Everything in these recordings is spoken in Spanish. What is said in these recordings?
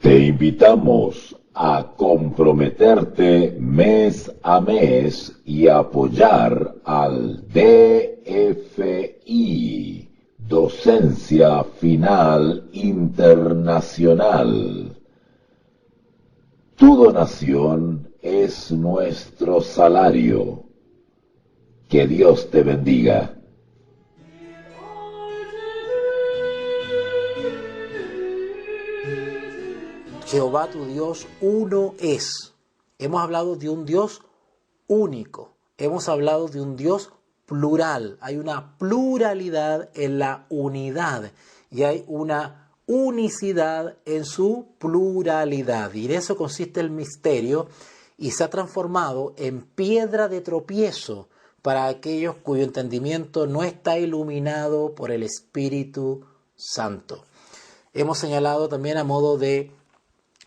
Te invitamos a comprometerte mes a mes y apoyar al DFI, Docencia Final Internacional. Tu donación es nuestro salario. Que Dios te bendiga. Jehová tu Dios uno es. Hemos hablado de un Dios único. Hemos hablado de un Dios plural. Hay una pluralidad en la unidad y hay una unicidad en su pluralidad. Y de eso consiste el misterio y se ha transformado en piedra de tropiezo para aquellos cuyo entendimiento no está iluminado por el Espíritu Santo. Hemos señalado también a modo de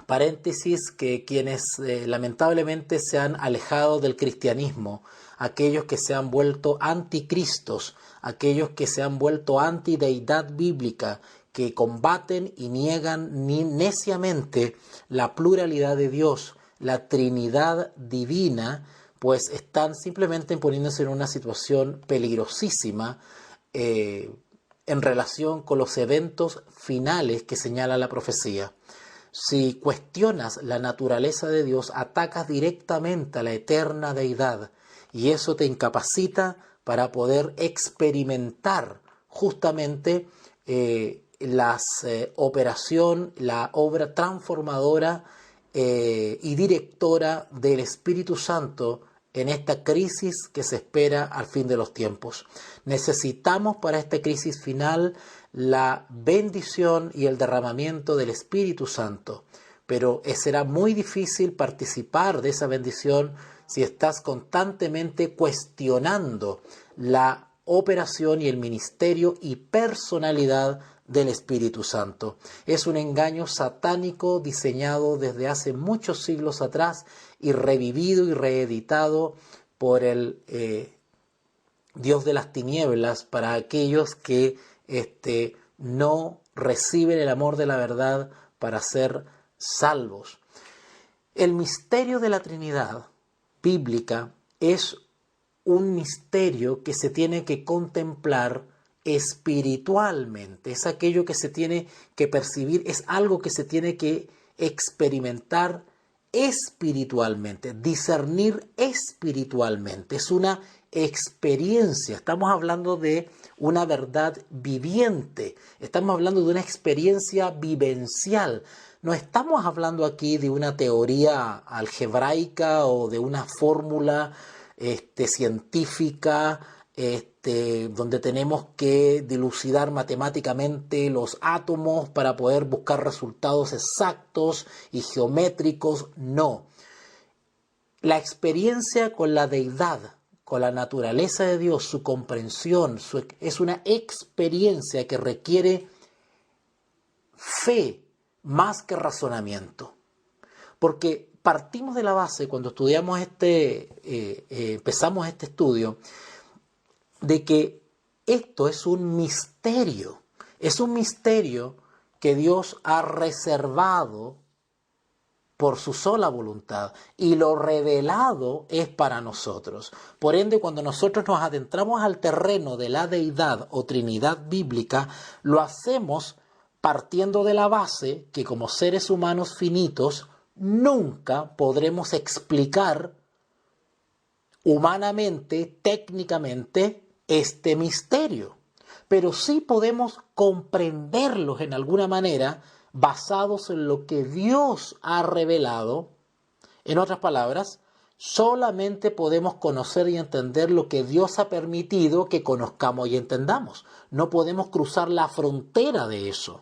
paréntesis que quienes lamentablemente se han alejado del cristianismo, aquellos que se han vuelto anticristos, aquellos que se han vuelto antideidad bíblica, que combaten y niegan neciamente la pluralidad de Dios, la Trinidad divina, pues están simplemente poniéndose en una situación peligrosísima en relación con los eventos finales que señala la profecía. Si cuestionas la naturaleza de Dios, atacas directamente a la eterna deidad y eso te incapacita para poder experimentar justamente la operación, la obra transformadora y directora del Espíritu Santo en esta crisis que se espera al fin de los tiempos. Necesitamos para esta crisis final la bendición y el derramamiento del Espíritu Santo, pero será muy difícil participar de esa bendición si estás constantemente cuestionando la operación y el ministerio y personalidad del Espíritu Santo. Es un engaño satánico diseñado desde hace muchos siglos atrás y revivido y reeditado por el Dios de las tinieblas para aquellos que no reciben el amor de la verdad para ser salvos. El misterio de la Trinidad bíblica es un misterio que se tiene que contemplar espiritualmente. Es aquello que se tiene que percibir, es algo que se tiene que experimentar espiritualmente, discernir espiritualmente. Es una experiencia. Estamos hablando de una verdad viviente. Estamos hablando de una experiencia vivencial. No estamos hablando aquí de una teoría algebraica o de una fórmula científica donde tenemos que dilucidar matemáticamente los átomos para poder buscar resultados exactos y geométricos. No. La experiencia con la deidad, con la naturaleza de Dios, su comprensión, es una experiencia que requiere fe más que razonamiento. Porque partimos de la base, cuando estudiamos empezamos este estudio, de que esto es un misterio que Dios ha reservado por su sola voluntad y lo revelado es para nosotros. Por ende, cuando nosotros nos adentramos al terreno de la deidad o Trinidad bíblica, lo hacemos partiendo de la base que como seres humanos finitos nunca podremos explicar humanamente, técnicamente, este misterio. Pero sí podemos comprenderlos en alguna manera basados en lo que Dios ha revelado. En otras palabras, solamente podemos conocer y entender lo que Dios ha permitido que conozcamos y entendamos. No podemos cruzar la frontera de eso.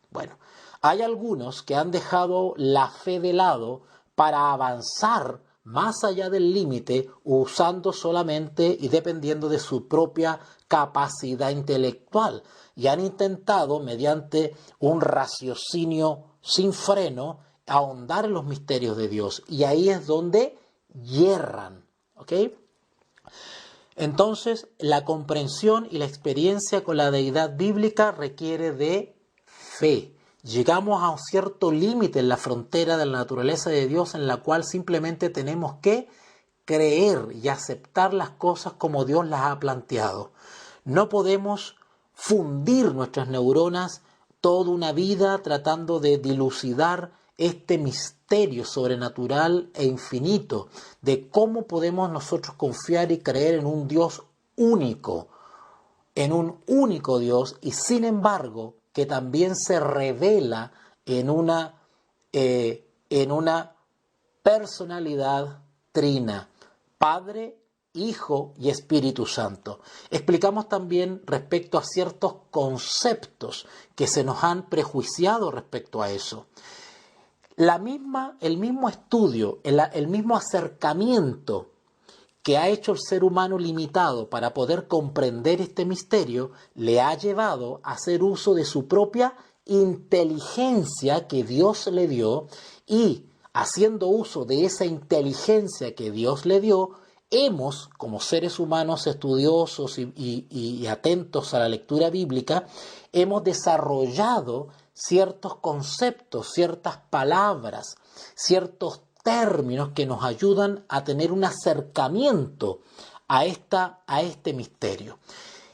Bueno, hay algunos que han dejado la fe de lado para avanzar más allá del límite, usando solamente y dependiendo de su propia capacidad intelectual, y han intentado, mediante un raciocinio sin freno, ahondar en los misterios de Dios, y ahí es donde yerran, ¿ok? Entonces, la comprensión y la experiencia con la deidad bíblica requiere de fe. Llegamos a un cierto límite en la frontera de la naturaleza de Dios en la cual simplemente tenemos que creer y aceptar las cosas como Dios las ha planteado. No podemos fundir nuestras neuronas toda una vida tratando de dilucidar este misterio sobrenatural e infinito de cómo podemos nosotros confiar y creer en un Dios único, en un único Dios, y sin embargo que también se revela en una personalidad trina, Padre, Hijo y Espíritu Santo. Explicamos también respecto a ciertos conceptos que se nos han prejuiciado respecto a eso. El mismo estudio, el mismo acercamiento que ha hecho el ser humano limitado para poder comprender este misterio, le ha llevado a hacer uso de su propia inteligencia que Dios le dio, y haciendo uso de esa inteligencia que Dios le dio, hemos, como seres humanos estudiosos y atentos a la lectura bíblica, hemos desarrollado ciertos conceptos, ciertas palabras, ciertos términos que nos ayudan a tener un acercamiento a este misterio.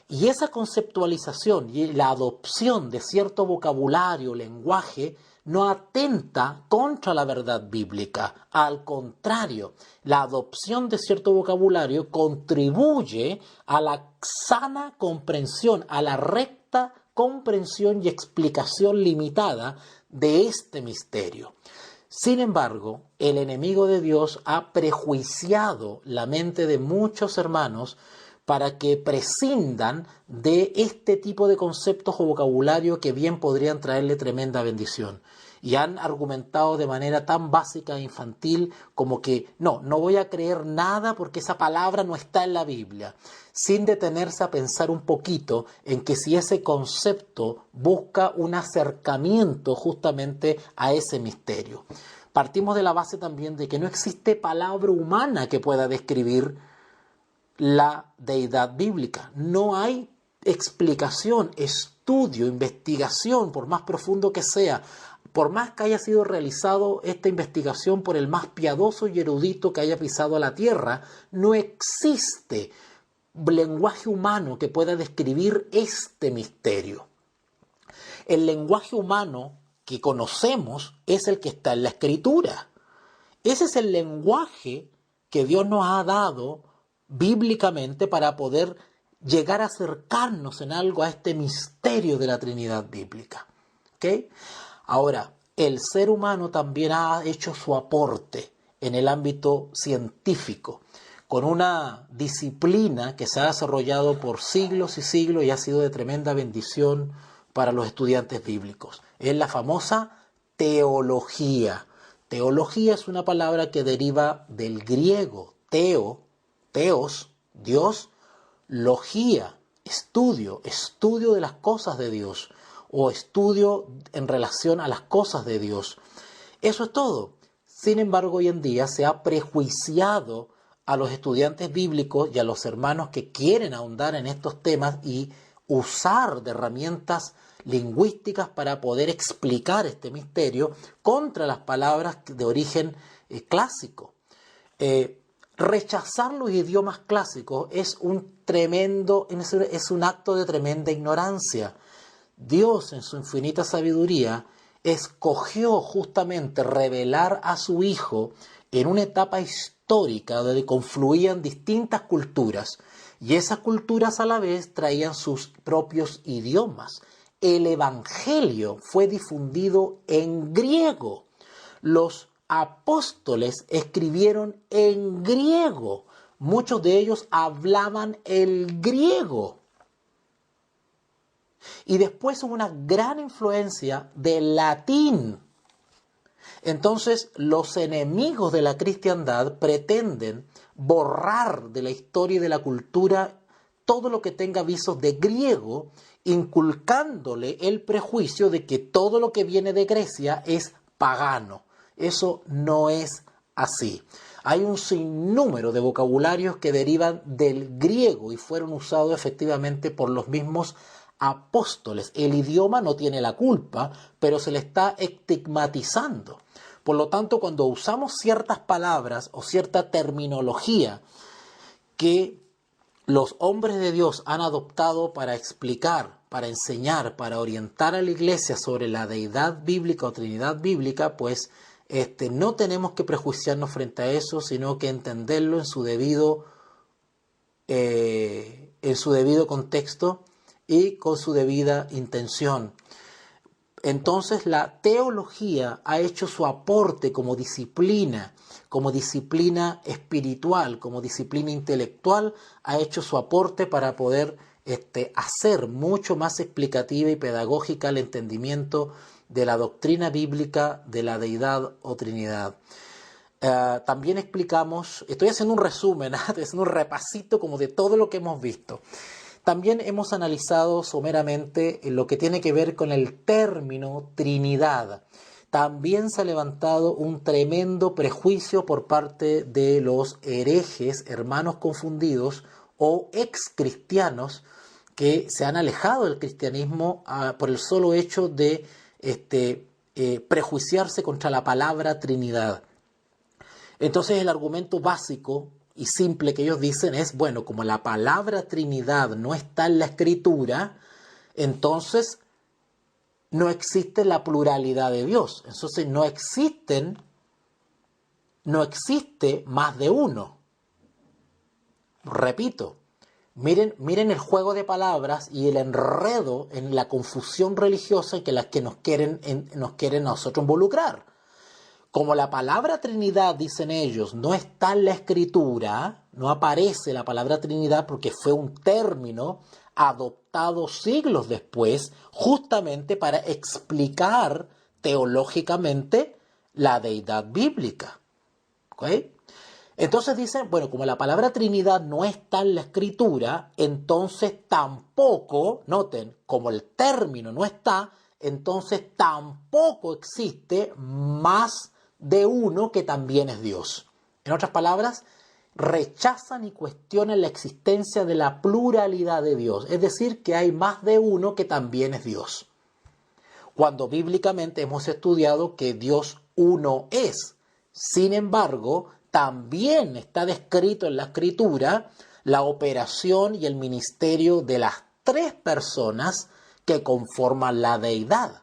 Y esa conceptualización y la adopción de cierto vocabulario, lenguaje, no atenta contra la verdad bíblica. Al contrario, la adopción de cierto vocabulario contribuye a la sana comprensión, a la recta comprensión y explicación limitada de este misterio. Sin embargo, el enemigo de Dios ha prejuiciado la mente de muchos hermanos para que prescindan de este tipo de conceptos o vocabulario que bien podrían traerle tremenda bendición. Y han argumentado de manera tan básica e infantil como que no voy a creer nada porque esa palabra no está en la Biblia, sin detenerse a pensar un poquito en que si ese concepto busca un acercamiento justamente a ese misterio. Partimos de la base también de que no existe palabra humana que pueda describir la deidad bíblica. No hay explicación, estudio, investigación, por más profundo que sea, por más que haya sido realizado esta investigación por el más piadoso y erudito que haya pisado la tierra, no existe lenguaje humano que pueda describir este misterio. El lenguaje humano que conocemos es el que está en la Escritura. Ese es el lenguaje que Dios nos ha dado bíblicamente para poder llegar a acercarnos en algo a este misterio de la Trinidad bíblica. ¿Okay? Ahora, el ser humano también ha hecho su aporte en el ámbito científico, con una disciplina que se ha desarrollado por siglos y siglos y ha sido de tremenda bendición para los estudiantes bíblicos. Es la famosa teología. Teología es una palabra que deriva del griego teos, Dios, logía, estudio de las cosas de Dios, o estudio en relación a las cosas de Dios. Eso es todo. Sin embargo, hoy en día se ha prejuiciado a los estudiantes bíblicos y a los hermanos que quieren ahondar en estos temas y usar de herramientas lingüísticas para poder explicar este misterio contra las palabras de origen clásico. Rechazar los idiomas clásicos es un acto de tremenda ignorancia. Dios, en su infinita sabiduría, escogió justamente revelar a su Hijo en una etapa histórica donde confluían distintas culturas, y esas culturas a la vez traían sus propios idiomas. El Evangelio fue difundido en griego. Los apóstoles escribieron en griego. Muchos de ellos hablaban el griego. Y después hubo una gran influencia del latín. Entonces, los enemigos de la cristiandad pretenden borrar de la historia y de la cultura todo lo que tenga visos de griego, inculcándole el prejuicio de que todo lo que viene de Grecia es pagano. Eso no es así. Hay un sinnúmero de vocabularios que derivan del griego y fueron usados efectivamente por los mismos apóstoles. El idioma no tiene la culpa, pero se le está estigmatizando. Por lo tanto, cuando usamos ciertas palabras o cierta terminología que los hombres de Dios han adoptado para explicar, para enseñar, para orientar a la iglesia sobre la deidad bíblica o trinidad bíblica, pues no tenemos que prejuiciarnos frente a eso, sino que entenderlo en su debido contexto y con su debida intención. Entonces la teología ha hecho su aporte como disciplina espiritual, como disciplina intelectual, ha hecho su aporte para poder hacer mucho más explicativa y pedagógica el entendimiento de la doctrina bíblica de la deidad o trinidad. También explicamos, estoy haciendo un resumen, estoy haciendo un repasito como de todo lo que hemos visto. También hemos analizado someramente lo que tiene que ver con el término Trinidad. También se ha levantado un tremendo prejuicio por parte de los herejes, hermanos confundidos o excristianos que se han alejado del cristianismo por el solo hecho de prejuiciarse contra la palabra Trinidad. Entonces el argumento básico y simple que ellos dicen es, bueno, como la palabra Trinidad no está en la Escritura, entonces no existe la pluralidad de Dios. Entonces no existe más de uno. Repito, miren el juego de palabras y el enredo en la confusión religiosa en que las que nos quieren a nosotros involucrar. Como la palabra Trinidad, dicen ellos, no está en la Escritura, no aparece la palabra Trinidad porque fue un término adoptado siglos después, justamente para explicar teológicamente la deidad bíblica. ¿Okay? Entonces dicen, bueno, como la palabra Trinidad no está en la Escritura, entonces tampoco, noten, como el término no está, entonces tampoco existe más de uno que también es Dios. En otras palabras, rechazan y cuestionan la existencia de la pluralidad de Dios, es decir, que hay más de uno que también es Dios. Cuando bíblicamente hemos estudiado que Dios uno es. Sin embargo, también está descrito en la Escritura la operación y el ministerio de las tres personas que conforman la deidad.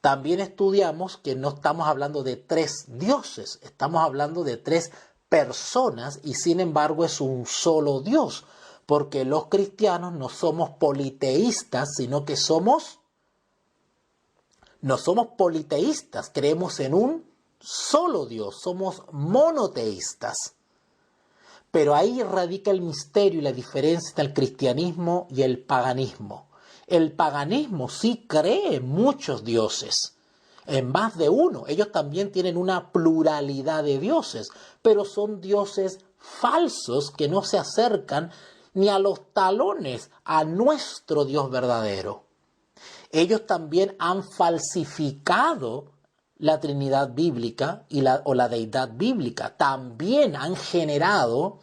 También estudiamos que no estamos hablando de tres dioses, estamos hablando de tres personas y sin embargo es un solo Dios, porque los cristianos no somos politeístas, sino que no somos politeístas, creemos en un solo Dios, somos monoteístas. Pero ahí radica el misterio y la diferencia entre el cristianismo y el paganismo. El paganismo sí cree en muchos dioses, en más de uno. Ellos también tienen una pluralidad de dioses, pero son dioses falsos que no se acercan ni a los talones a nuestro Dios verdadero. Ellos también han falsificado la Trinidad bíblica o la deidad bíblica. También han generado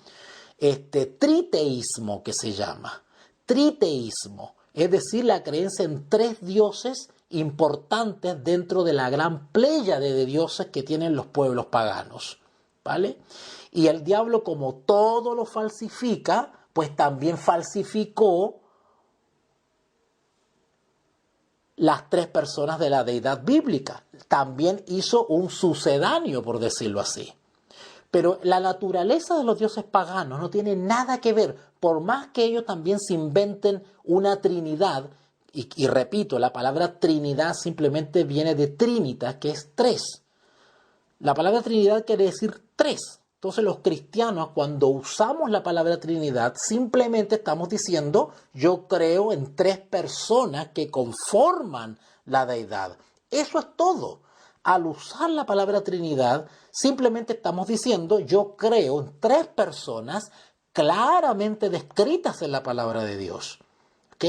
triteísmo, que se llama. Triteísmo. Es decir, la creencia en tres dioses importantes dentro de la gran pléyade de dioses que tienen los pueblos paganos, ¿vale? Y el diablo, como todo lo falsifica, pues también falsificó las tres personas de la deidad bíblica. También hizo un sucedáneo, por decirlo así. Pero la naturaleza de los dioses paganos no tiene nada que ver, por más que ellos también se inventen una trinidad, y repito, la palabra trinidad simplemente viene de trinitas, que es tres. La palabra trinidad quiere decir tres. Entonces los cristianos, cuando usamos la palabra trinidad, simplemente estamos diciendo, yo creo en tres personas que conforman la deidad. Eso es todo. Al usar la palabra Trinidad, simplemente estamos diciendo, yo creo en tres personas claramente descritas en la palabra de Dios. ¿Ok?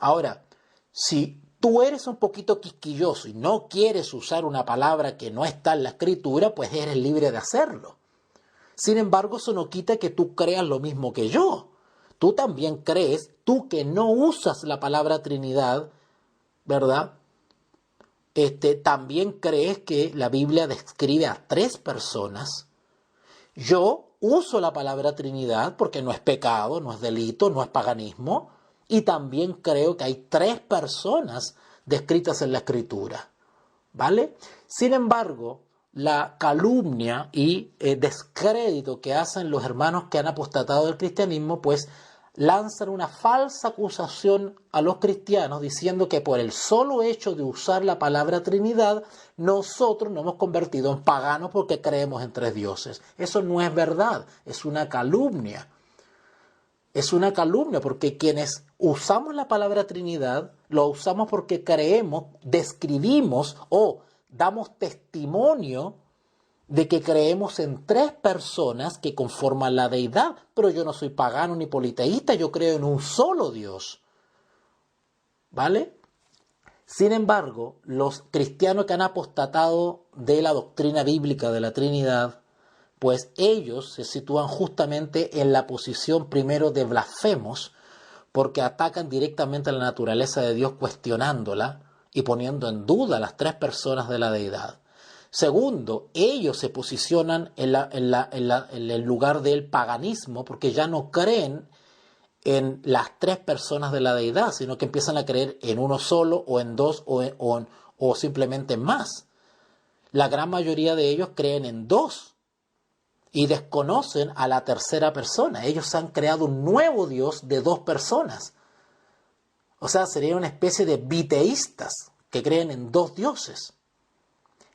Ahora, si tú eres un poquito quisquilloso y no quieres usar una palabra que no está en la Escritura, pues eres libre de hacerlo. Sin embargo, eso no quita que tú creas lo mismo que yo. Tú también crees, tú que no usas la palabra Trinidad, ¿verdad? También crees que la Biblia describe a 3 personas. Yo uso la palabra Trinidad porque no es pecado, no es delito, no es paganismo. Y también creo que hay 3 personas descritas en la Escritura, ¿vale? Sin embargo, la calumnia y descrédito que hacen los hermanos que han apostatado del cristianismo, pues lanzan una falsa acusación a los cristianos diciendo que por el solo hecho de usar la palabra Trinidad, nosotros nos hemos convertido en paganos porque creemos en 3 dioses. Eso no es verdad, es una calumnia. Es una calumnia porque quienes usamos la palabra Trinidad, lo usamos porque creemos, describimos o damos testimonio de que creemos en 3 personas que conforman la deidad, pero yo no soy pagano ni politeísta, yo creo en un solo Dios, ¿vale? Sin embargo, los cristianos que han apostatado de la doctrina bíblica de la Trinidad, pues ellos se sitúan justamente en la posición primero de blasfemos, porque atacan directamente a la naturaleza de Dios cuestionándola y poniendo en duda las 3 personas de la deidad. Segundo, ellos se posicionan en el lugar del paganismo porque ya no creen en las 3 personas de la deidad, sino que empiezan a creer en uno solo o en 2 o simplemente en más. La gran mayoría de ellos creen en 2 y desconocen a la tercera persona. Ellos han creado un nuevo Dios de 2 personas. O sea, serían una especie de biteístas que creen en 2 dioses.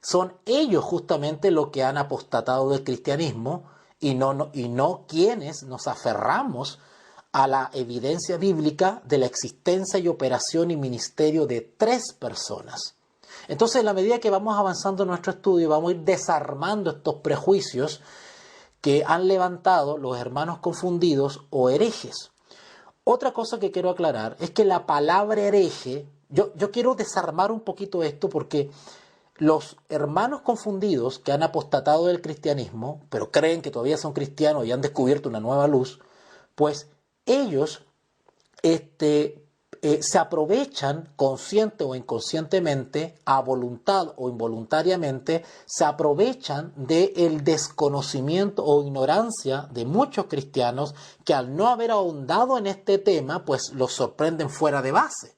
Son ellos justamente los que han apostatado del cristianismo y no quienes nos aferramos a la evidencia bíblica de la existencia y operación y ministerio de 3 personas. Entonces, en la medida que vamos avanzando en nuestro estudio, vamos a ir desarmando estos prejuicios que han levantado los hermanos confundidos o herejes. Otra cosa que quiero aclarar es que la palabra hereje, yo quiero desarmar un poquito esto porque los hermanos confundidos que han apostatado del cristianismo, pero creen que todavía son cristianos y han descubierto una nueva luz, pues ellos se aprovechan consciente o inconscientemente, a voluntad o involuntariamente, se aprovechan del desconocimiento o ignorancia de muchos cristianos que al no haber ahondado en este tema, pues los sorprenden fuera de base.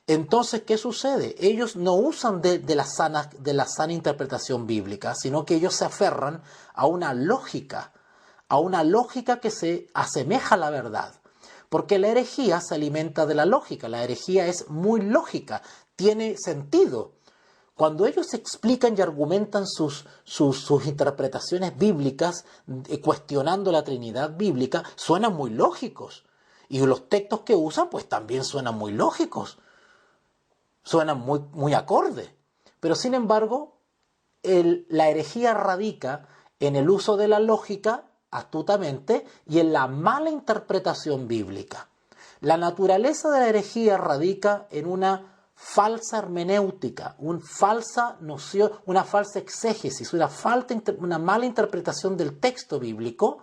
Entonces, ¿qué sucede? Ellos no usan de la sana interpretación bíblica, sino que ellos se aferran a una lógica que se asemeja a la verdad. Porque la herejía se alimenta de la lógica, la herejía es muy lógica, tiene sentido. Cuando ellos explican y argumentan sus interpretaciones bíblicas, cuestionando la Trinidad bíblica, suenan muy lógicos. Y los textos que usan, pues también suenan muy lógicos. Suenan muy acorde. Pero sin embargo, la herejía radica en el uso de la lógica astutamente y en la mala interpretación bíblica. La naturaleza de la herejía radica en una falsa hermenéutica, una falsa noción, una falsa exégesis, una mala interpretación del texto bíblico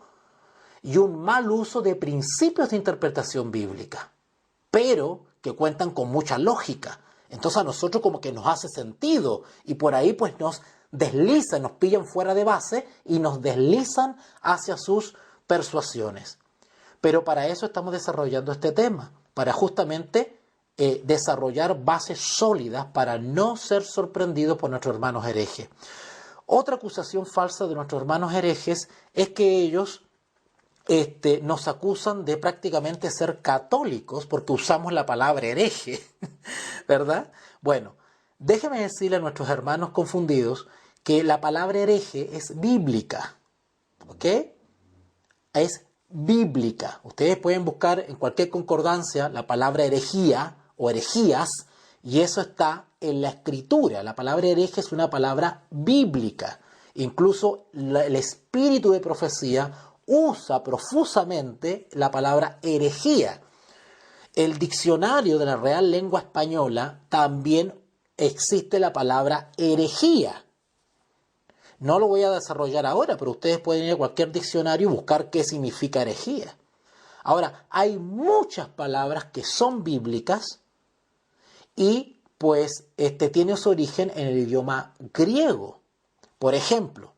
y un mal uso de principios de interpretación bíblica, pero que cuentan con mucha lógica. Entonces a nosotros como que nos hace sentido y por ahí pues nos deslizan, nos pillan fuera de base y nos deslizan hacia sus persuasiones. Pero para eso estamos desarrollando este tema, para justamente desarrollar bases sólidas para no ser sorprendidos por nuestros hermanos herejes. Otra acusación falsa de nuestros hermanos herejes es que ellos nos acusan de prácticamente ser católicos porque usamos la palabra hereje, ¿verdad? Bueno, déjenme decirle a nuestros hermanos confundidos que la palabra hereje es bíblica, ¿ok? Es bíblica. Ustedes pueden buscar en cualquier concordancia la palabra herejía o herejías y eso está en la escritura. La palabra hereje es una palabra bíblica. Incluso el espíritu de profecía usa profusamente la palabra herejía. El diccionario de la Real Lengua Española también existe la palabra herejía. No lo voy a desarrollar ahora, pero ustedes pueden ir a cualquier diccionario y buscar qué significa herejía. Ahora, hay muchas palabras que son bíblicas y pues tiene su origen en el idioma griego. Por ejemplo,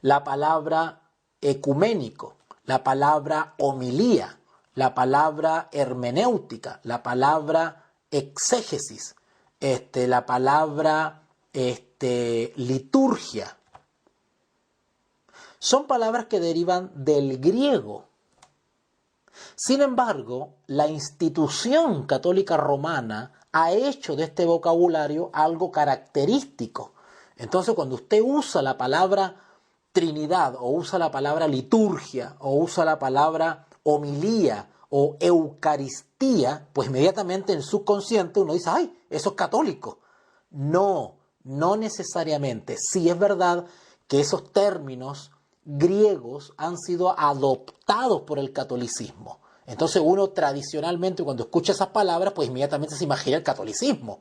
la palabra ecuménico, la palabra homilía, la palabra hermenéutica, la palabra exégesis, la palabra liturgia. Son palabras que derivan del griego. Sin embargo, la institución católica romana ha hecho de este vocabulario algo característico. Entonces, cuando usted usa la palabra Trinidad, o usa la palabra liturgia, o usa la palabra homilía, o eucaristía, pues inmediatamente en el subconsciente uno dice, ¡ay, eso es católico! No, no necesariamente. Sí es verdad que esos términos griegos han sido adoptados por el catolicismo. Entonces uno tradicionalmente cuando escucha esas palabras, pues inmediatamente se imagina el catolicismo.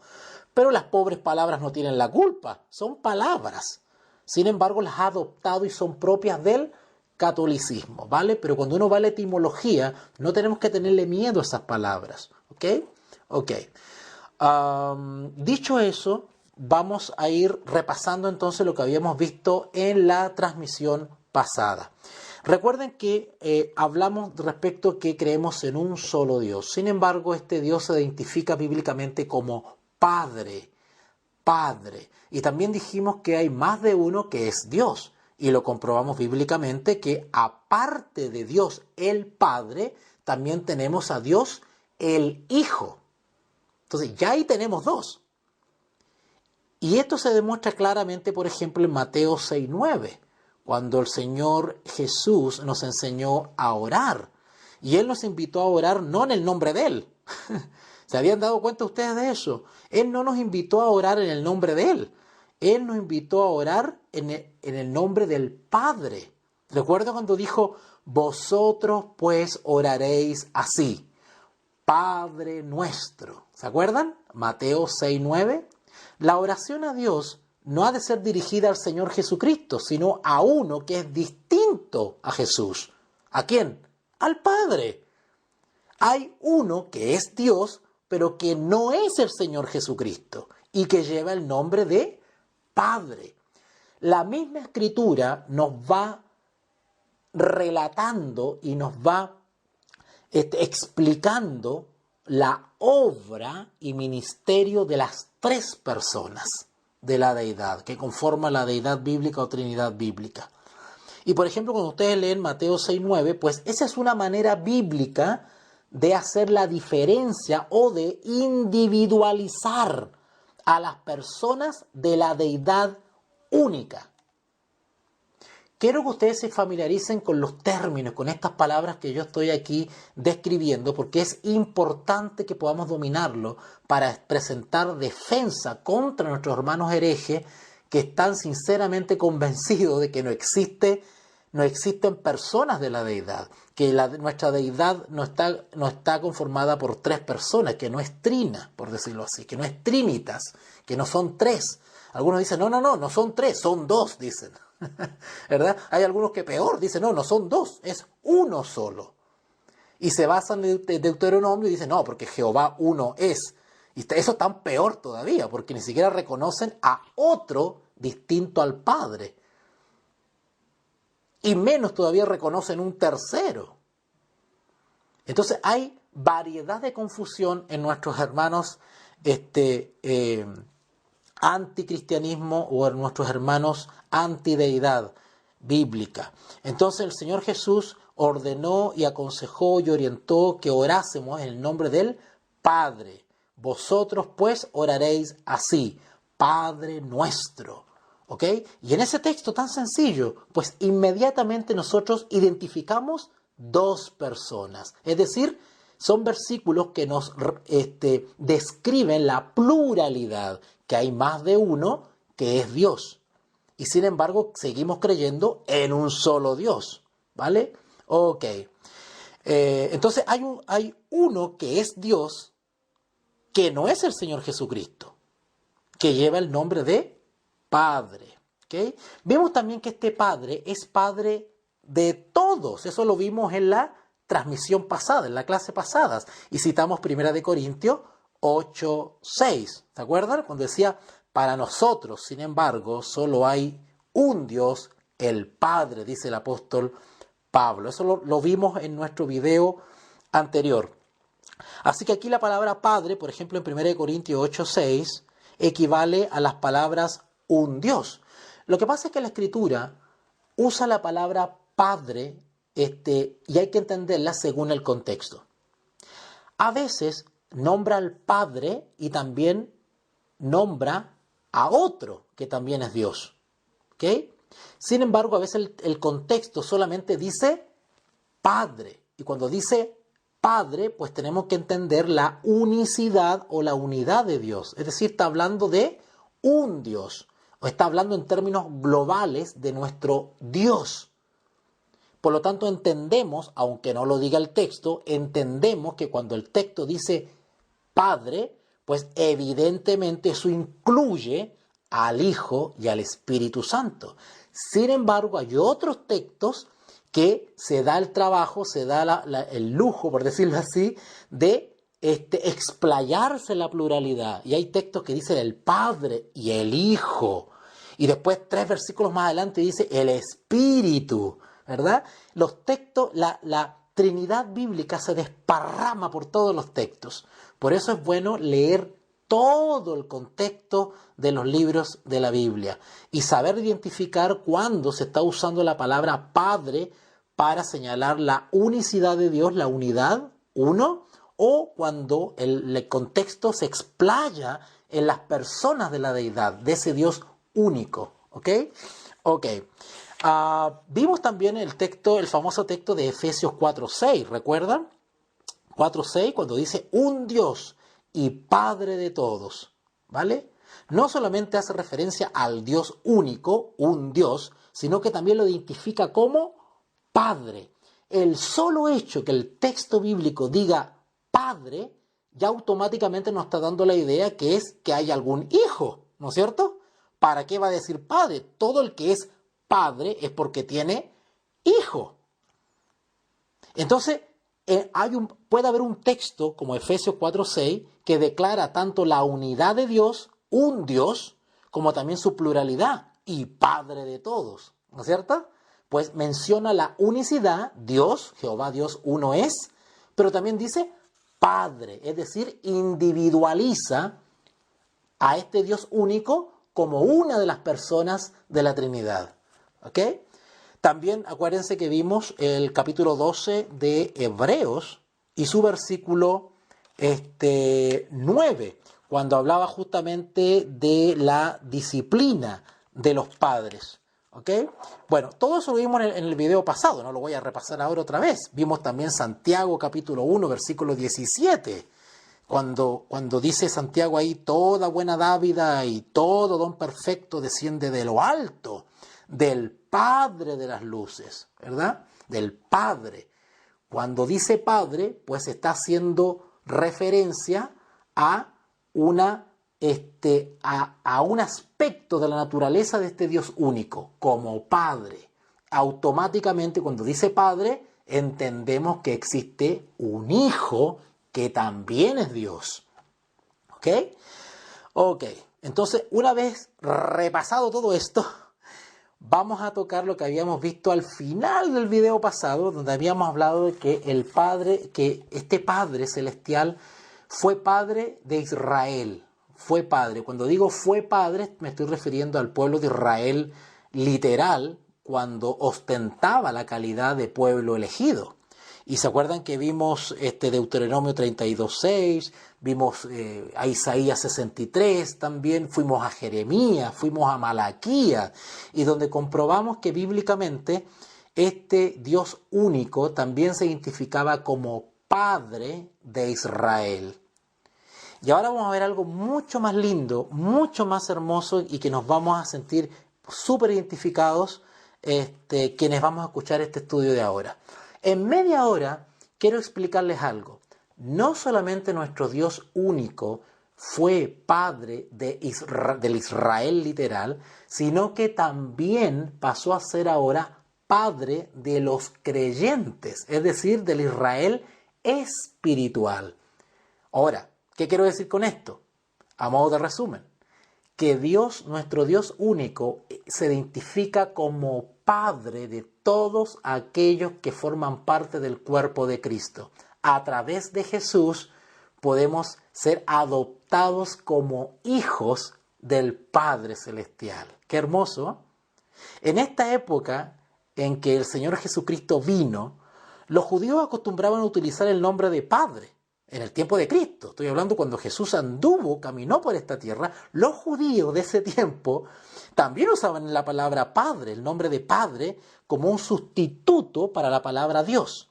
Pero las pobres palabras no tienen la culpa, son palabras. Sin embargo, las ha adoptado y son propias del catolicismo, ¿vale? Pero cuando uno va a la etimología, no tenemos que tenerle miedo a esas palabras, ¿ok? Ok. Dicho eso, vamos a ir repasando entonces lo que habíamos visto en la transmisión pasada. Recuerden que hablamos respecto a que creemos en un solo Dios. Sin embargo, este Dios se identifica bíblicamente como Padre. Padre. Y también dijimos que hay más de uno que es Dios. Y lo comprobamos bíblicamente que aparte de Dios el Padre, también tenemos a Dios el Hijo. Entonces ya ahí tenemos dos. Y esto se demuestra claramente, por ejemplo, en Mateo 6:9, cuando el Señor Jesús nos enseñó a orar. Y Él nos invitó a orar no en el nombre de Él. ¿Se habían dado cuenta ustedes de eso? Él no nos invitó a orar en el nombre de Él. Él nos invitó a orar en el nombre del Padre. Recuerda cuando dijo, vosotros pues oraréis así, Padre nuestro. ¿Se acuerdan? Mateo 6:9. La oración a Dios no ha de ser dirigida al Señor Jesucristo, sino a uno que es distinto a Jesús. ¿A quién? Al Padre. Hay uno que es Dios, pero que no es el Señor Jesucristo y que lleva el nombre de Padre. La misma Escritura nos va relatando y nos va explicando la obra y ministerio de las tres personas de la deidad, que conforman la deidad bíblica o Trinidad bíblica. Y por ejemplo, cuando ustedes leen Mateo 6:9, pues esa es una manera bíblica de hacer la diferencia o de individualizar a las personas de la deidad única. Quiero que ustedes se familiaricen con los términos, con estas palabras que yo estoy aquí describiendo, porque es importante que podamos dominarlo para presentar defensa contra nuestros hermanos herejes que están sinceramente convencidos de que no existen personas de la deidad, que nuestra deidad no está conformada por tres personas, que no es trina, por decirlo así, que no es trinitas, que no son tres. Algunos dicen, no son tres, son dos, dicen. ¿Verdad? Hay algunos que peor dicen, no son dos, es uno solo. Y se basan en Deuteronomio y dicen, no, porque Jehová uno es. Y eso es tan peor todavía, porque ni siquiera reconocen a otro distinto al Padre. Y menos todavía reconocen un tercero. Entonces hay variedad de confusión en nuestros hermanos anticristianismo o en nuestros hermanos antideidad bíblica. Entonces el Señor Jesús ordenó y aconsejó y orientó que orásemos en el nombre del Padre. Vosotros pues oraréis así, Padre nuestro. ¿Ok? Y en ese texto tan sencillo, pues inmediatamente nosotros identificamos dos personas. Es decir, son versículos que nos describen la pluralidad, que hay más de uno que es Dios. Y sin embargo, seguimos creyendo en un solo Dios. ¿Vale? Ok. Entonces hay uno que es Dios, que no es el Señor Jesucristo, que lleva el nombre de Padre. ¿Okay? Vemos también que este Padre es Padre de todos. Eso lo vimos en la transmisión pasada, en la clase pasada, y citamos 1 Corintios 8:6. ¿Se acuerdan? Cuando decía, para nosotros, sin embargo, solo hay un Dios, el Padre, dice el apóstol Pablo. Eso lo vimos en nuestro video anterior. Así que aquí la palabra Padre, por ejemplo, en 1 Corintios 8:6, equivale a las palabras un Dios. Lo que pasa es que la Escritura usa la palabra Padre y hay que entenderla según el contexto. A veces nombra al Padre y también nombra a otro que también es Dios. ¿Ok? Sin embargo, a veces el contexto solamente dice Padre. Y cuando dice Padre, pues tenemos que entender la unicidad o la unidad de Dios. Es decir, está hablando de un Dios. O está hablando en términos globales de nuestro Dios. Por lo tanto, entendemos, aunque no lo diga el texto, entendemos que cuando el texto dice Padre, pues evidentemente eso incluye al Hijo y al Espíritu Santo. Sin embargo, hay otros textos que se da el trabajo, se da el lujo, por decirlo así, de explayarse la pluralidad. Y hay textos que dicen el Padre y el Hijo. Y después 3 versículos más adelante dice el Espíritu, ¿verdad? Los textos, la Trinidad bíblica se desparrama por todos los textos. Por eso es bueno leer todo el contexto de los libros de la Biblia y saber identificar cuándo se está usando la palabra Padre para señalar la unicidad de Dios, la unidad, uno, o cuando el contexto se explaya en las personas de la deidad, de ese Dios único. ¿Ok? Ok. Vimos también el famoso texto de Efesios 4:6, ¿recuerdan? 4:6, cuando dice un Dios y Padre de todos, ¿vale? No solamente hace referencia al Dios único, un Dios, sino que también lo identifica como Padre. El solo hecho que el texto bíblico diga Padre, ya automáticamente nos está dando la idea que es que hay algún hijo, ¿no es cierto? ¿Para qué va a decir Padre? Todo el que es Padre es porque tiene hijo. Entonces, puede haber un texto como Efesios 4:6 que declara tanto la unidad de Dios, un Dios, como también su pluralidad y Padre de todos, ¿no es cierto? Pues menciona la unicidad, Dios, Jehová Dios uno es, pero también dice Padre, es decir, individualiza a este Dios único como una de las personas de la Trinidad. ¿Ok? También acuérdense que vimos el capítulo 12 de Hebreos y su versículo 9, cuando hablaba justamente de la disciplina de los padres. ¿Ok? Bueno, todo eso lo vimos en el video pasado, no lo voy a repasar ahora otra vez. Vimos también Santiago capítulo 1, versículo 17. Cuando dice Santiago ahí, toda buena dávida y todo don perfecto desciende de lo alto, del Padre de las luces, ¿verdad? Del Padre. Cuando dice Padre, pues está haciendo referencia a un aspecto de la naturaleza de este Dios único, como Padre. Automáticamente cuando dice Padre, entendemos que existe un Hijo que también es Dios. ¿Ok? Ok. Entonces, una vez repasado todo esto, vamos a tocar lo que habíamos visto al final del video pasado, donde habíamos hablado de que este Padre celestial fue Padre de Israel. Fue Padre. Cuando digo fue Padre, me estoy refiriendo al pueblo de Israel literal, cuando ostentaba la calidad de pueblo elegido. Y se acuerdan que vimos Deuteronomio 32:6, vimos a Isaías 63 también, fuimos a Jeremías, fuimos a Malaquías, y donde comprobamos que bíblicamente este Dios único también se identificaba como Padre de Israel. Y ahora vamos a ver algo mucho más lindo, mucho más hermoso y que nos vamos a sentir súper identificados quienes vamos a escuchar este estudio de ahora. En media hora quiero explicarles algo. No solamente nuestro Dios único fue Padre del Israel literal, sino que también pasó a ser ahora Padre de los creyentes, es decir, del Israel espiritual. Ahora, ¿qué quiero decir con esto? A modo de resumen, que Dios, nuestro Dios único, se identifica como Padre de todos aquellos que forman parte del cuerpo de Cristo. A través de Jesús podemos ser adoptados como hijos del Padre Celestial. ¡Qué hermoso! En esta época en que el Señor Jesucristo vino, los judíos acostumbraban a utilizar el nombre de Padre. En el tiempo de Cristo, estoy hablando cuando Jesús caminó por esta tierra, los judíos de ese tiempo también usaban la palabra Padre, el nombre de Padre, como un sustituto para la palabra Dios.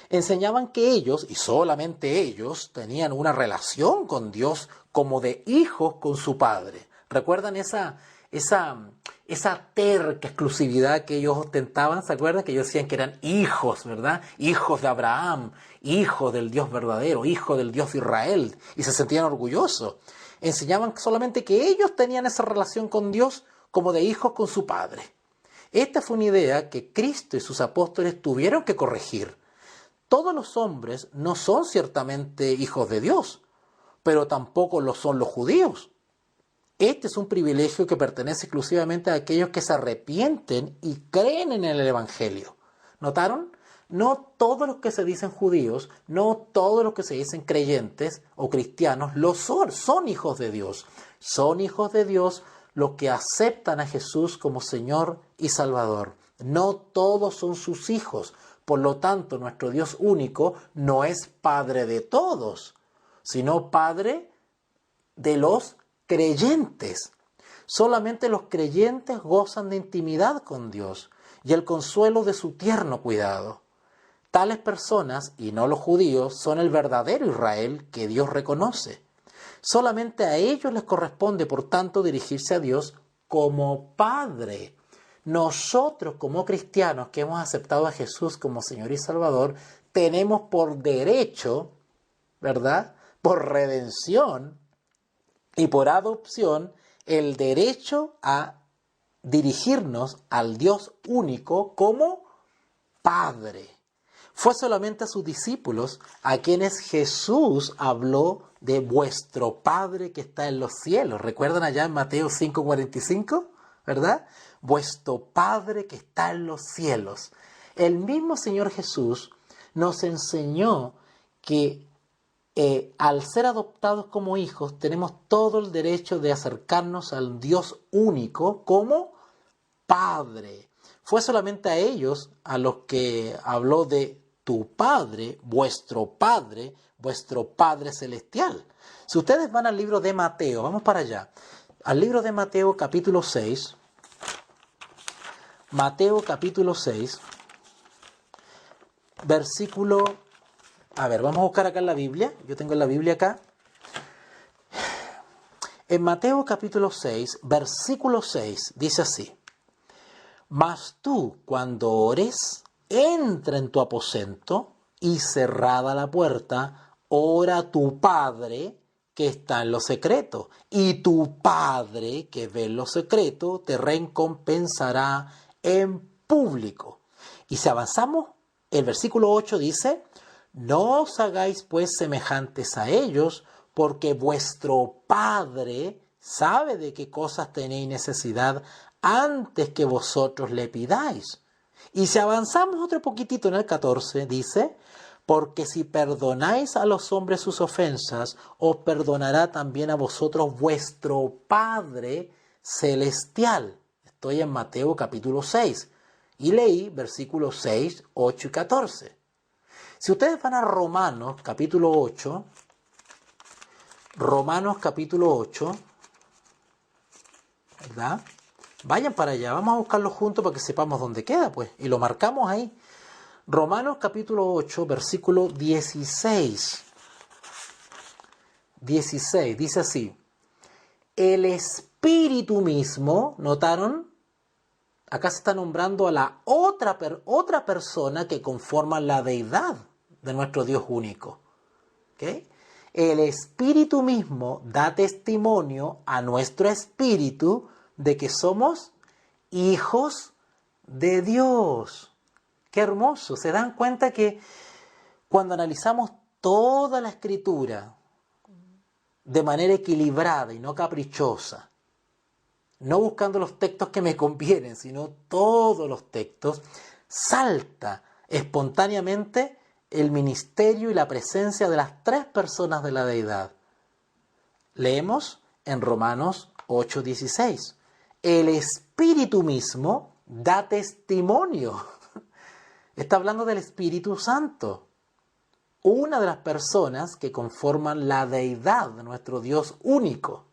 Enseñaban que ellos, y solamente ellos, tenían una relación con Dios como de hijos con su Padre. ¿Recuerdan esa terca exclusividad que ellos ostentaban? ¿Se acuerdan? Que ellos decían que eran hijos, ¿verdad? Hijos de Abraham, hijos del Dios verdadero, hijos del Dios de Israel, y se sentían orgullosos. Enseñaban solamente que ellos tenían esa relación con Dios como de hijos con su Padre. Esta fue una idea que Cristo y sus apóstoles tuvieron que corregir. Todos los hombres no son ciertamente hijos de Dios, pero tampoco lo son los judíos. Este es un privilegio que pertenece exclusivamente a aquellos que se arrepienten y creen en el Evangelio. ¿Notaron? No todos los que se dicen judíos, no todos los que se dicen creyentes o cristianos lo son hijos de Dios. Son hijos de Dios los que aceptan a Jesús como Señor y Salvador. No todos son sus hijos. Por lo tanto, nuestro Dios único no es Padre de todos, sino Padre de los creyentes. Solamente los creyentes gozan de intimidad con Dios y el consuelo de su tierno cuidado. Tales personas, y no los judíos, son el verdadero Israel que Dios reconoce. Solamente a ellos les corresponde, por tanto, dirigirse a Dios como Padre. Nosotros, como cristianos que hemos aceptado a Jesús como Señor y Salvador, tenemos por derecho, ¿verdad?, por redención y por adopción, el derecho a dirigirnos al Dios único como Padre. Fue solamente a sus discípulos a quienes Jesús habló de vuestro Padre que está en los cielos. ¿Recuerdan allá en Mateo 5:45? ¿Verdad? Vuestro Padre que está en los cielos. El mismo Señor Jesús nos enseñó que al ser adoptados como hijos tenemos todo el derecho de acercarnos al Dios único como Padre. Fue solamente a ellos a los que habló de tu Padre, vuestro Padre Celestial. Si ustedes van al libro de Mateo, vamos para allá, al libro de Mateo capítulo 6, Mateo capítulo 6, versículo, vamos a buscar acá en la Biblia, yo tengo en la Biblia acá. En Mateo capítulo 6, versículo 6, dice así: Mas tú, cuando ores, entra en tu aposento y cerrada la puerta, ora a tu Padre que está en lo secreto, y tu Padre que ve en lo secreto te recompensará en público. Y si avanzamos, el versículo 8 dice: No os hagáis pues semejantes a ellos, porque vuestro Padre sabe de qué cosas tenéis necesidad antes que vosotros le pidáis. Y si avanzamos otro poquitito en el 14, dice: Porque si perdonáis a los hombres sus ofensas, os perdonará también a vosotros vuestro Padre Celestial. Estoy en Mateo capítulo 6 y leí versículos 6, 8 y 14. Si ustedes van a Romanos capítulo 8, ¿verdad? Vayan para allá, vamos a buscarlo juntos para que sepamos dónde queda, pues, y lo marcamos ahí. Romanos capítulo 8, versículo 16. 16, dice así: El Espíritu mismo, ¿notaron? Acá se está nombrando a la otra persona que conforma la deidad de nuestro Dios único. ¿Okay? El Espíritu mismo da testimonio a nuestro espíritu de que somos hijos de Dios. ¡Qué hermoso! ¿Se dan cuenta que cuando analizamos toda la Escritura de manera equilibrada y no caprichosa, no buscando los textos que me convienen, sino todos los textos, salta espontáneamente el ministerio y la presencia de las tres personas de la deidad? Leemos en Romanos 8:16. El Espíritu mismo da testimonio. Está hablando del Espíritu Santo, una de las personas que conforman la deidad de nuestro Dios único.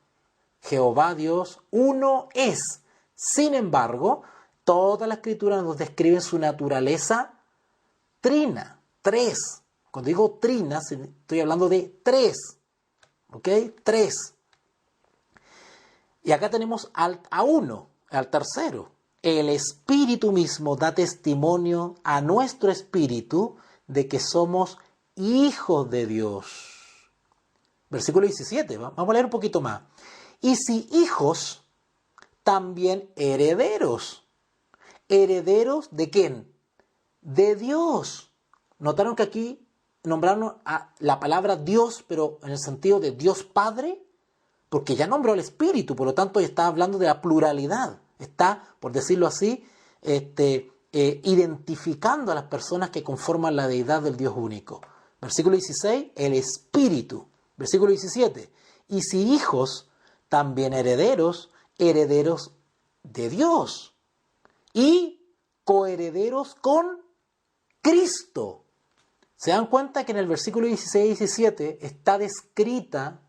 Jehová Dios uno es. Sin embargo, toda la Escritura nos describe su naturaleza trina, tres. Cuando digo trina, estoy hablando de tres. ¿Ok? Tres. Y acá tenemos a uno, al tercero. El Espíritu mismo da testimonio a nuestro espíritu de que somos hijos de Dios. Versículo 17, vamos a leer un poquito más. Y si hijos, también herederos. ¿Herederos de quién? De Dios. Notaron que aquí nombraron a la palabra Dios, pero en el sentido de Dios Padre, porque ya nombró al Espíritu, por lo tanto está hablando de la pluralidad. Está, por decirlo así, identificando a las personas que conforman la deidad del Dios único. Versículo 16, el Espíritu. Versículo 17, y si hijos, también herederos, herederos de Dios y coherederos con Cristo. ¿Se dan cuenta que en el versículo 16 y 17 está descrita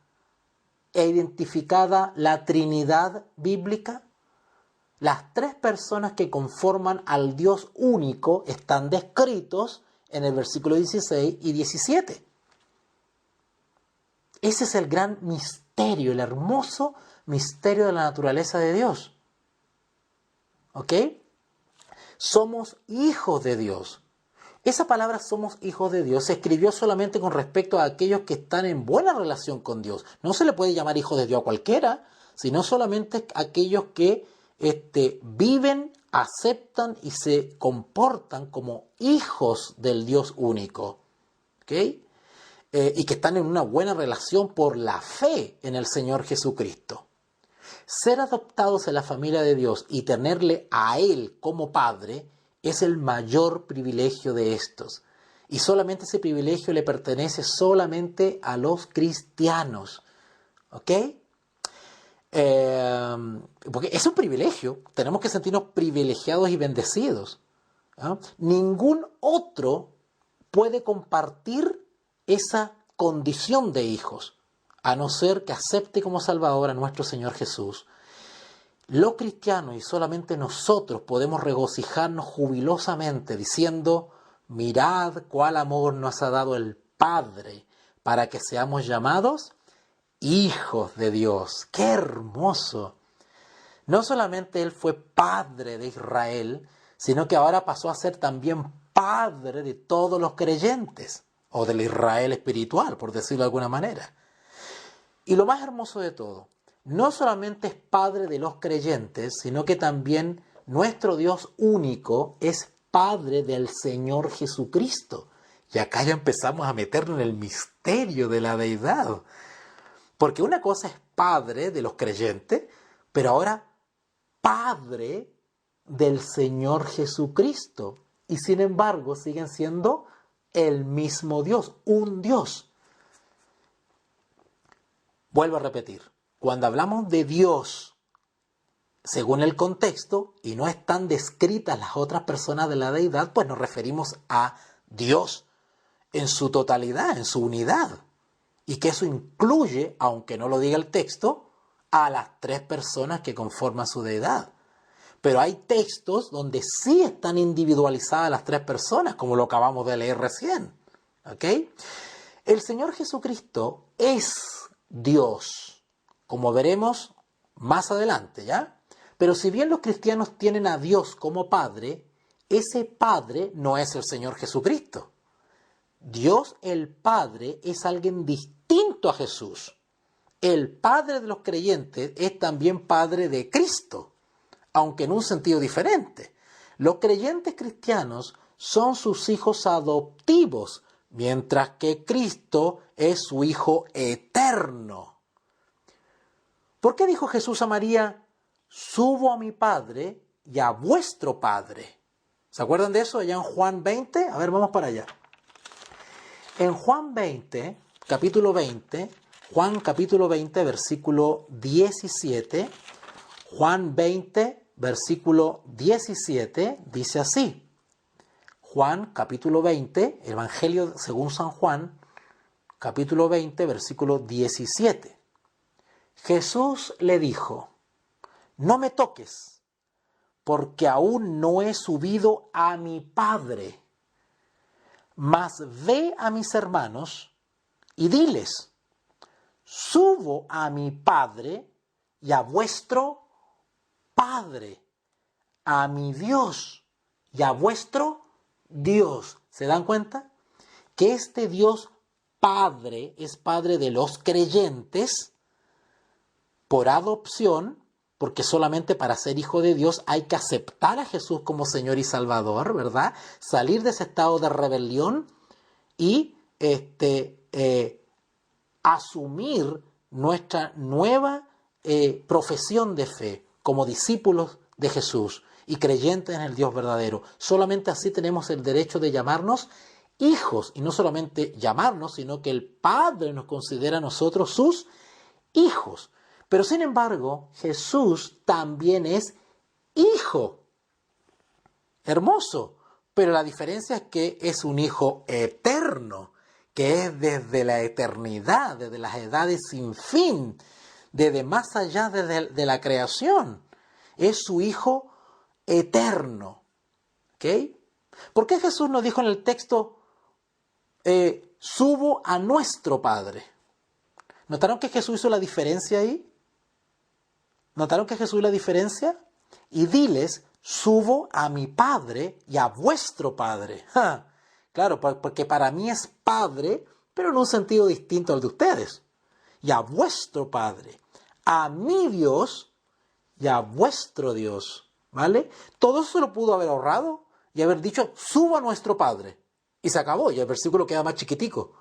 e identificada la Trinidad bíblica? Las tres personas que conforman al Dios único están descritos en el versículo 16 y 17. Ese es el gran misterio, el hermoso misterio de la naturaleza de Dios. ¿Ok? Somos hijos de Dios. Esa palabra somos hijos de Dios se escribió solamente con respecto a aquellos que están en buena relación con Dios. No se le puede llamar hijos de Dios a cualquiera, sino solamente a aquellos que viven, aceptan y se comportan como hijos del Dios único. ¿Ok? Y que están en una buena relación por la fe en el Señor Jesucristo. Ser adoptados en la familia de Dios y tenerle a Él como Padre es el mayor privilegio de estos. Y solamente ese privilegio le pertenece solamente a los cristianos. ¿Ok? Porque es un privilegio. Tenemos que sentirnos privilegiados y bendecidos. ¿Ah? Ningún otro puede compartir esa condición de hijos, a no ser que acepte como Salvador a nuestro Señor Jesús. Los cristianos y solamente nosotros podemos regocijarnos jubilosamente diciendo: mirad cuál amor nos ha dado el Padre para que seamos llamados hijos de Dios. ¡Qué hermoso! No solamente Él fue Padre de Israel, sino que ahora pasó a ser también Padre de todos los creyentes, o del Israel espiritual, por decirlo de alguna manera. Y lo más hermoso de todo, no solamente es Padre de los creyentes, sino que también nuestro Dios único es Padre del Señor Jesucristo. Y acá ya empezamos a meternos en el misterio de la deidad. Porque una cosa es Padre de los creyentes, pero ahora Padre del Señor Jesucristo. Y sin embargo siguen siendo el mismo Dios, un Dios. Vuelvo a repetir, cuando hablamos de Dios, según el contexto, y no están descritas las otras personas de la deidad, pues nos referimos a Dios en su totalidad, en su unidad. Y que eso incluye, aunque no lo diga el texto, a las tres personas que conforman su deidad. Pero hay textos donde sí están individualizadas las tres personas, como lo acabamos de leer recién. ¿Ok? El Señor Jesucristo es Dios, como veremos más adelante, ¿ya? Pero si bien los cristianos tienen a Dios como Padre, ese Padre no es el Señor Jesucristo. Dios el Padre es alguien distinto a Jesús. El Padre de los creyentes es también Padre de Cristo, aunque en un sentido diferente. Los creyentes cristianos son sus hijos adoptivos, mientras que Cristo es su Hijo eterno. ¿Por qué dijo Jesús a María, subo a mi Padre y a vuestro Padre? ¿Se acuerdan de eso allá en Juan 20? A ver, vamos para allá. En Juan 20, capítulo 20, Juan capítulo 20, versículo 17, Juan 20, versículo 17, dice así. Juan capítulo 20, Evangelio según San Juan, capítulo 20, versículo 17. Jesús le dijo, no me toques, porque aún no he subido a mi Padre, mas ve a mis hermanos y diles, subo a mi Padre y a vuestro Padre, a mi Dios y a vuestro Dios. ¿Se dan cuenta? Que este Dios Padre es Padre de los creyentes por adopción, porque solamente para ser hijo de Dios hay que aceptar a Jesús como Señor y Salvador, ¿verdad? Salir de ese estado de rebelión y asumir nuestra nueva profesión de fe como discípulos de Jesús y creyentes en el Dios verdadero. Solamente así tenemos el derecho de llamarnos hijos, y no solamente llamarnos, sino que el Padre nos considera a nosotros sus hijos. Pero sin embargo, Jesús también es hijo. Hermoso. Pero la diferencia es que es un hijo eterno, que es desde la eternidad, desde las edades sin fin, desde más allá de la creación. Es su hijo eterno. ¿Ok? ¿Por qué Jesús nos dijo en el texto, subo a nuestro Padre? ¿Notaron que Jesús hizo la diferencia ahí? ¿Notaron que Jesús hizo la diferencia? Y diles, subo a mi Padre y a vuestro Padre. ¡Ja! Claro, porque para mí es Padre, pero en un sentido distinto al de ustedes. Y a vuestro Padre, a mi Dios y a vuestro Dios. ¿Vale? Todo eso se lo pudo haber ahorrado y haber dicho, subo a nuestro Padre. Y se acabó, y el versículo queda más chiquitico.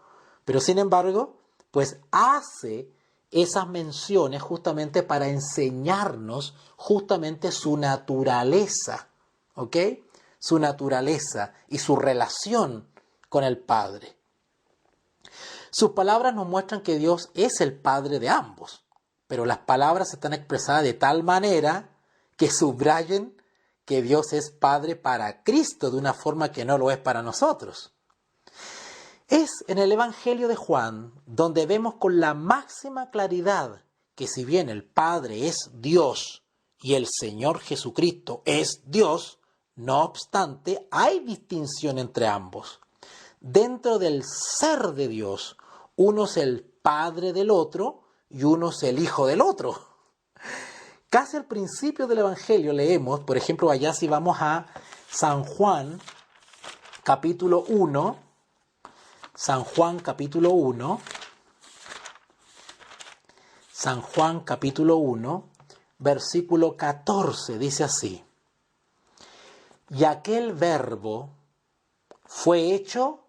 Pero sin embargo, pues hace esas menciones justamente para enseñarnos justamente su naturaleza, ¿ok? Su naturaleza y su relación con el Padre. Sus palabras nos muestran que Dios es el Padre de ambos, pero las palabras están expresadas de tal manera que subrayen que Dios es Padre para Cristo de una forma que no lo es para nosotros. Es en el Evangelio de Juan donde vemos con la máxima claridad que si bien el Padre es Dios y el Señor Jesucristo es Dios, no obstante hay distinción entre ambos. Dentro del ser de Dios, uno es el Padre del otro y uno es el Hijo del otro. Casi al principio del Evangelio leemos, por ejemplo, allá si vamos a San Juan, capítulo 1, San Juan capítulo 1, San Juan capítulo 1, versículo 14, dice así. Y aquel verbo fue hecho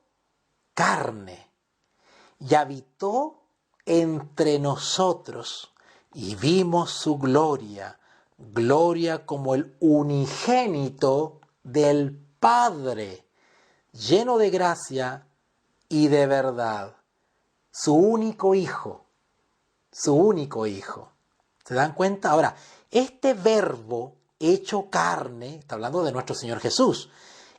carne y habitó entre nosotros y vimos su gloria, gloria como el unigénito del Padre, lleno de gracia y de verdad. Su único hijo. Su único hijo. ¿Se dan cuenta? Ahora, este verbo hecho carne, está hablando de nuestro Señor Jesús,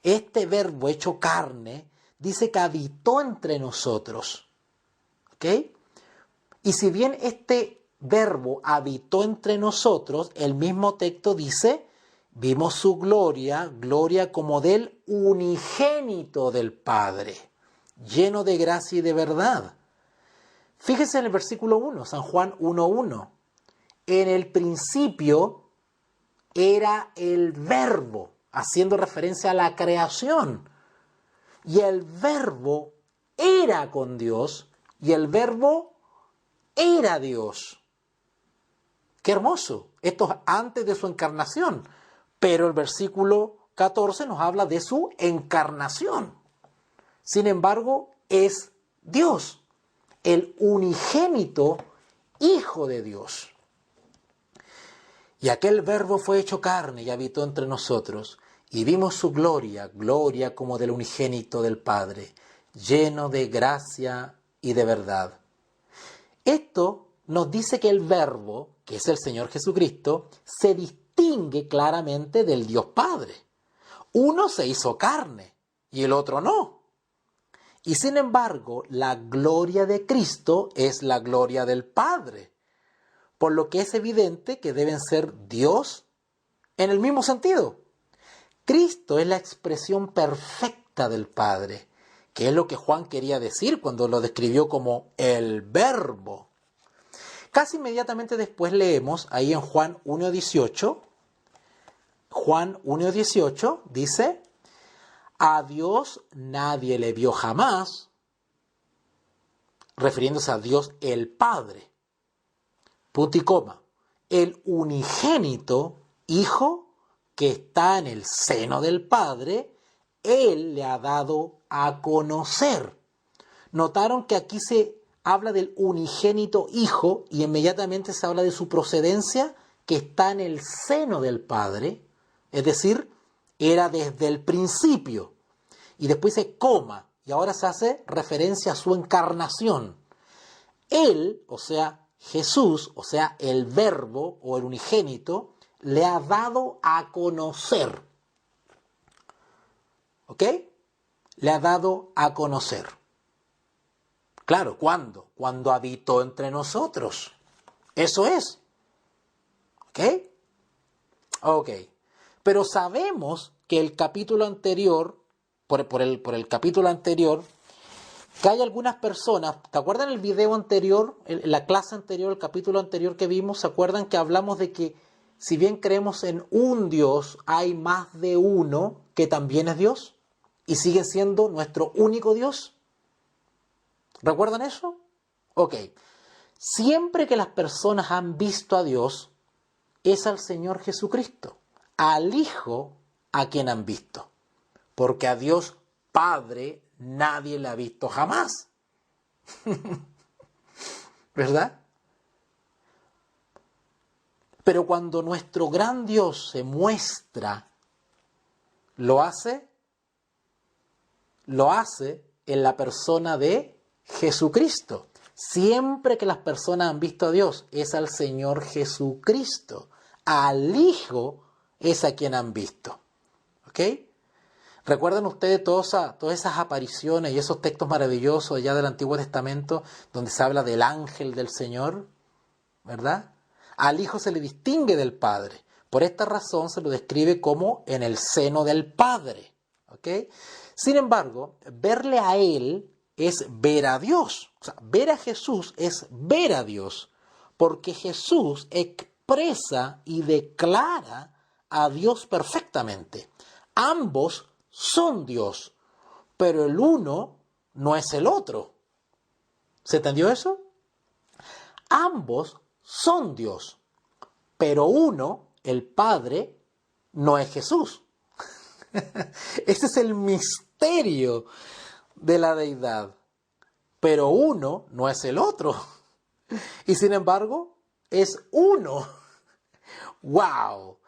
este verbo hecho carne dice que habitó entre nosotros. ¿Ok? Y si bien este verbo habitó entre nosotros, el mismo texto dice, vimos su gloria, gloria como del unigénito del Padre, lleno de gracia y de verdad. Fíjese en el versículo 1, San Juan 1:1. En el principio era el verbo, haciendo referencia a la creación. Y el verbo era con Dios y el verbo era Dios. ¡Qué hermoso! Esto es antes de su encarnación. Pero el versículo 14 nos habla de su encarnación. Sin embargo, es Dios, el unigénito Hijo de Dios. Y aquel Verbo fue hecho carne y habitó entre nosotros, y vimos su gloria, gloria como del unigénito del Padre, lleno de gracia y de verdad. Esto nos dice que el Verbo, que es el Señor Jesucristo, se distingue claramente del Dios Padre. Uno se hizo carne y el otro no. Y sin embargo, la gloria de Cristo es la gloria del Padre, por lo que es evidente que deben ser Dios en el mismo sentido. Cristo es la expresión perfecta del Padre, que es lo que Juan quería decir cuando lo describió como el Verbo. Casi inmediatamente después leemos ahí en Juan 1:18, Juan 1:18 dice: a Dios nadie le vio jamás, refiriéndose a Dios el Padre. Punto y coma. El unigénito Hijo que está en el seno del Padre, Él le ha dado a conocer. Notaron que aquí se habla del unigénito Hijo y inmediatamente se habla de su procedencia, que está en el seno del Padre, es decir, era desde el principio. Y después se coma, y ahora se hace referencia a su encarnación. Él, o sea, Jesús, o sea, el Verbo o el unigénito, le ha dado a conocer. ¿Ok? Le ha dado a conocer. Claro, ¿cuándo? Cuando habitó entre nosotros. Eso es. ¿Ok? Ok. Pero sabemos que el capítulo anterior, por el capítulo anterior, que hay algunas personas, ¿te acuerdan el video anterior, la clase anterior, el capítulo anterior que vimos? ¿Se acuerdan que hablamos de que si bien creemos en un Dios, hay más de uno que también es Dios? Y sigue siendo nuestro único Dios. ¿Recuerdan eso? Ok. Siempre que las personas han visto a Dios, es al Señor Jesucristo, al Hijo a quien han visto. Porque a Dios Padre nadie le ha visto jamás. ¿Verdad? Pero cuando nuestro gran Dios se muestra, lo hace en la persona de Jesucristo. Siempre que las personas han visto a Dios, es al Señor Jesucristo. Al Hijo es a quien han visto. ¿Ok? ¿Recuerdan ustedes todas esas apariciones y esos textos maravillosos allá del Antiguo Testamento donde se habla del ángel del Señor? ¿Verdad? Al Hijo se le distingue del Padre. Por esta razón se lo describe como en el seno del Padre. ¿Ok? Sin embargo, verle a Él es ver a Dios. O sea, ver a Jesús es ver a Dios. Porque Jesús expresa y declara a Dios perfectamente. Ambos son Dios, pero el uno no es el otro. ¿Se entendió eso? Ambos son Dios, pero uno, el Padre, no es Jesús. Ese es el misterio de la deidad. Pero uno no es el otro. Y sin embargo, es uno. ¡Wow!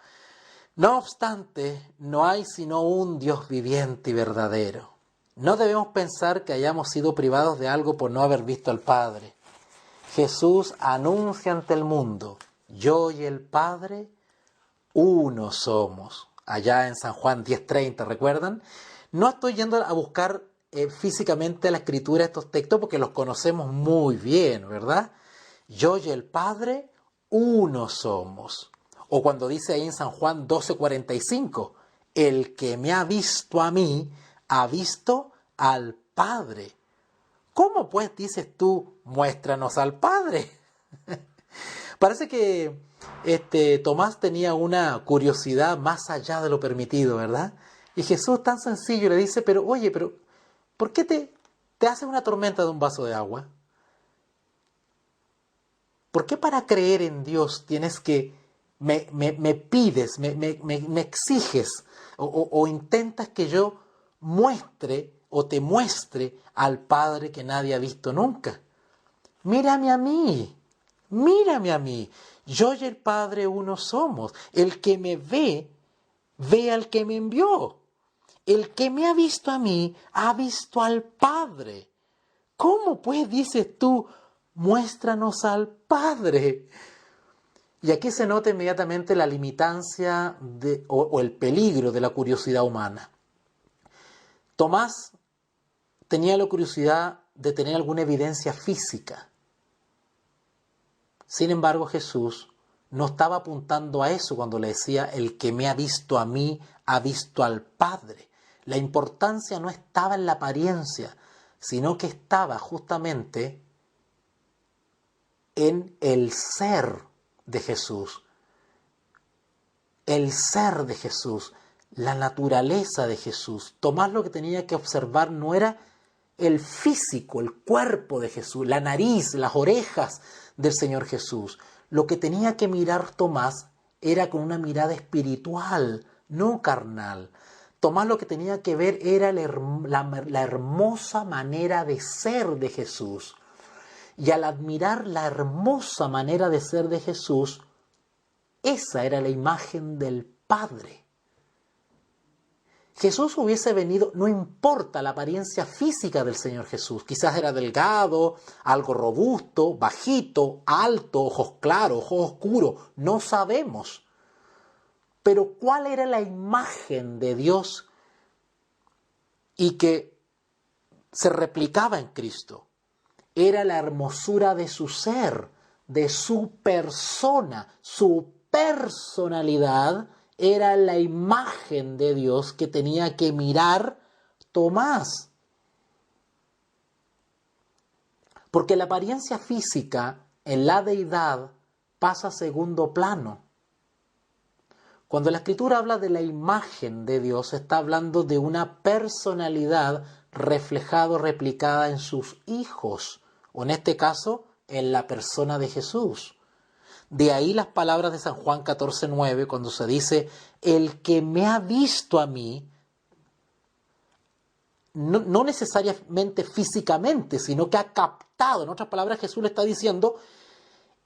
No obstante, no hay sino un Dios viviente y verdadero. No debemos pensar que hayamos sido privados de algo por no haber visto al Padre. Jesús anuncia ante el mundo: yo y el Padre, uno somos. Allá en San Juan 10:30, ¿recuerdan? No estoy yendo a buscar físicamente la escritura de estos textos porque los conocemos muy bien, ¿verdad? Yo y el Padre, uno somos. O cuando dice ahí en San Juan 12:45, el que me ha visto a mí, ha visto al Padre. ¿Cómo pues dices tú, muéstranos al Padre? Parece que Tomás tenía una curiosidad más allá de lo permitido, ¿verdad? Y Jesús tan sencillo le dice, pero ¿por qué te haces una tormenta de un vaso de agua? ¿Por qué para creer en Dios tienes que me pides, me exiges o intentas que yo muestre o te muestre al Padre que nadie ha visto nunca. Mírame a mí, mírame a mí. Yo y el Padre uno somos. El que me ve, ve al que me envió. El que me ha visto a mí, ha visto al Padre. ¿Cómo pues dices tú, muéstranos al Padre? Y aquí se nota inmediatamente la limitancia o el peligro de la curiosidad humana. Tomás tenía la curiosidad de tener alguna evidencia física. Sin embargo, Jesús no estaba apuntando a eso cuando le decía, el que me ha visto a mí, ha visto al Padre. La importancia no estaba en la apariencia, sino que estaba justamente en el ser de Jesús. El ser de Jesús, la naturaleza de Jesús. Tomás lo que tenía que observar no era el físico, el cuerpo de Jesús, la nariz, las orejas del Señor Jesús. Lo que tenía que mirar Tomás era con una mirada espiritual, no carnal. Tomás lo que tenía que ver era la hermosa manera de ser de Jesús. Y al admirar la hermosa manera de ser de Jesús, esa era la imagen del Padre. Jesús hubiese venido, no importa la apariencia física del Señor Jesús, quizás era delgado, algo robusto, bajito, alto, ojos claros, ojos oscuros, no sabemos. Pero ¿cuál era la imagen de Dios y que se replicaba en Cristo? Era la hermosura de su ser, de su persona, su personalidad era la imagen de Dios que tenía que mirar Tomás. Porque la apariencia física en la deidad pasa a segundo plano. Cuando la Escritura habla de la imagen de Dios, está hablando de una personalidad reflejada, replicada en sus hijos, o en este caso, en la persona de Jesús. De ahí las palabras de San Juan 14:9, cuando se dice, el que me ha visto a mí, no necesariamente físicamente, sino que ha captado, en otras palabras Jesús le está diciendo,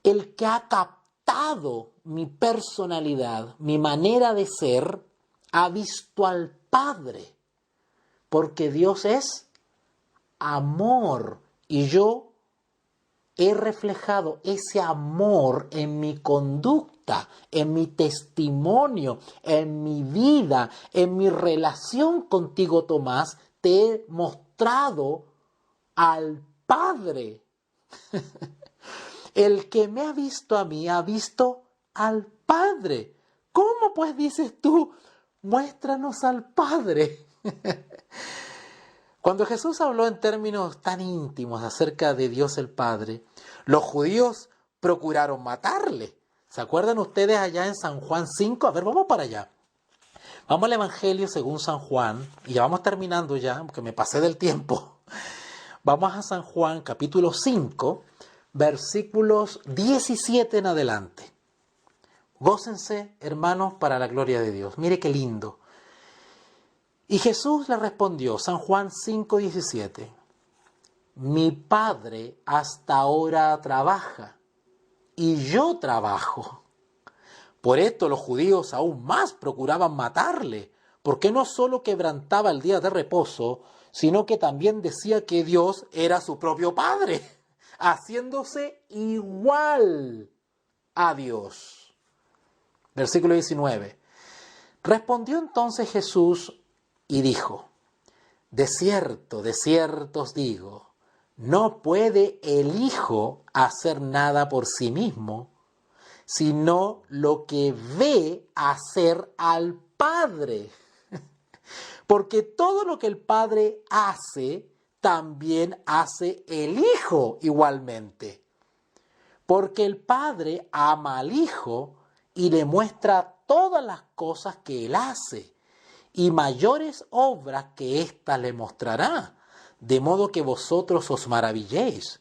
el que ha captado mi personalidad, mi manera de ser, ha visto al Padre, porque Dios es amor, y yo he reflejado ese amor en mi conducta, en mi testimonio, en mi vida, en mi relación contigo, Tomás. Te he mostrado al Padre. El que me ha visto a mí ha visto al Padre. ¿Cómo pues dices tú, muéstranos al Padre? Cuando Jesús habló en términos tan íntimos acerca de Dios el Padre, los judíos procuraron matarle. ¿Se acuerdan ustedes allá en San Juan 5? A ver, vamos para allá. Vamos al Evangelio según San Juan, y ya vamos terminando ya, porque me pasé del tiempo. Vamos a San Juan, capítulo 5, versículos 17 en adelante. Gócense, hermanos, para la gloria de Dios. Mire qué lindo. Y Jesús le respondió, San Juan 5:17, mi Padre hasta ahora trabaja, y yo trabajo. Por esto los judíos aún más procuraban matarle, porque no solo quebrantaba el día de reposo, sino que también decía que Dios era su propio Padre, haciéndose igual a Dios. Versículo 19. Respondió entonces Jesús y dijo, de cierto os digo, no puede el Hijo hacer nada por sí mismo, sino lo que ve hacer al Padre. Porque todo lo que el Padre hace, también hace el Hijo igualmente. Porque el Padre ama al Hijo y le muestra todas las cosas que Él hace, y mayores obras que éstas le mostrará, de modo que vosotros os maravilléis.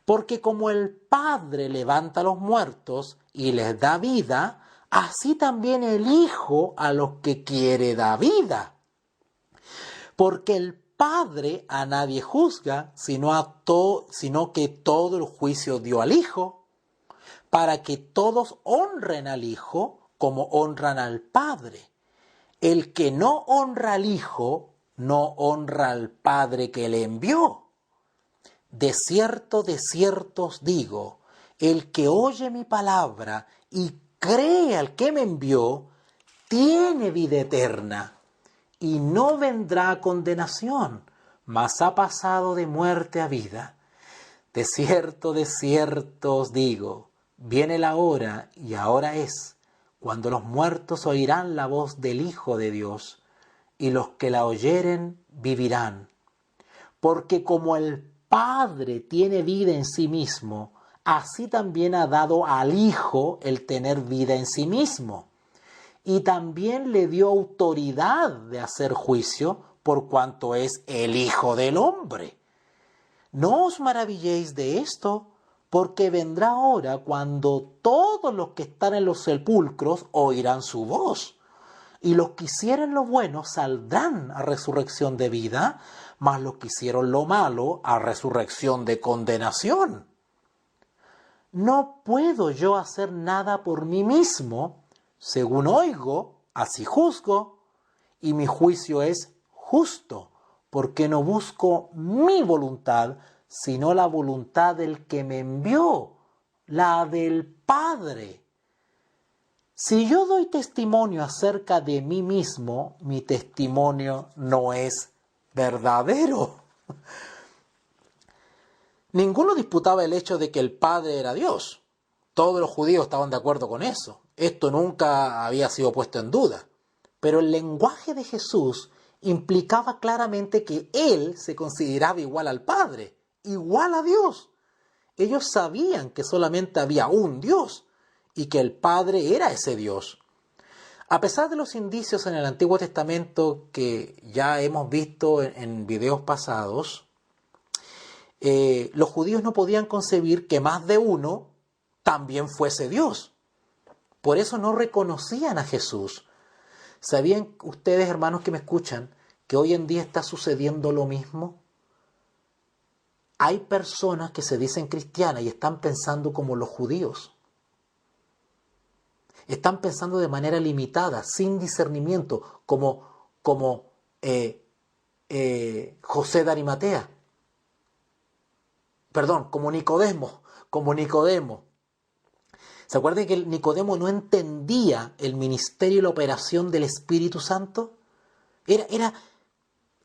Porque como el Padre levanta a los muertos y les da vida, así también el Hijo a los que quiere da vida. Porque el Padre a nadie juzga, sino que todo el juicio dio al Hijo, para que todos honren al Hijo como honran al Padre. El que no honra al Hijo, no honra al Padre que le envió. De cierto os digo, el que oye mi palabra y cree al que me envió, tiene vida eterna, y no vendrá a condenación, mas ha pasado de muerte a vida. De cierto os digo, viene la hora, y ahora es, cuando los muertos oirán la voz del Hijo de Dios, y los que la oyeren vivirán. Porque como el Padre tiene vida en sí mismo, así también ha dado al Hijo el tener vida en sí mismo. Y también le dio autoridad de hacer juicio, por cuanto es el Hijo del Hombre. No os maravilléis de esto, porque vendrá hora cuando todos los que están en los sepulcros oirán su voz. Y los que hicieren lo bueno saldrán a resurrección de vida, mas los que hicieron lo malo a resurrección de condenación. No puedo yo hacer nada por mí mismo, según oigo, así juzgo, y mi juicio es justo, porque no busco mi voluntad, sino la voluntad del que me envió, la del Padre. Si yo doy testimonio acerca de mí mismo, mi testimonio no es verdadero. Ninguno disputaba el hecho de que el Padre era Dios. Todos los judíos estaban de acuerdo con eso. Esto nunca había sido puesto en duda. Pero el lenguaje de Jesús implicaba claramente que Él se consideraba igual al Padre, igual a Dios. Ellos sabían que solamente había un Dios y que el Padre era ese Dios. A pesar de los indicios en el Antiguo Testamento que ya hemos visto en videos pasados, los judíos no podían concebir que más de uno también fuese Dios. Por eso no reconocían a Jesús. ¿Sabían ustedes, hermanos que me escuchan, que hoy en día está sucediendo lo mismo? Hay personas que se dicen cristianas y están pensando como los judíos. Están pensando de manera limitada, sin discernimiento, como José de Arimatea. Perdón, como Nicodemo. ¿Se acuerdan que Nicodemo no entendía el ministerio y la operación del Espíritu Santo? Era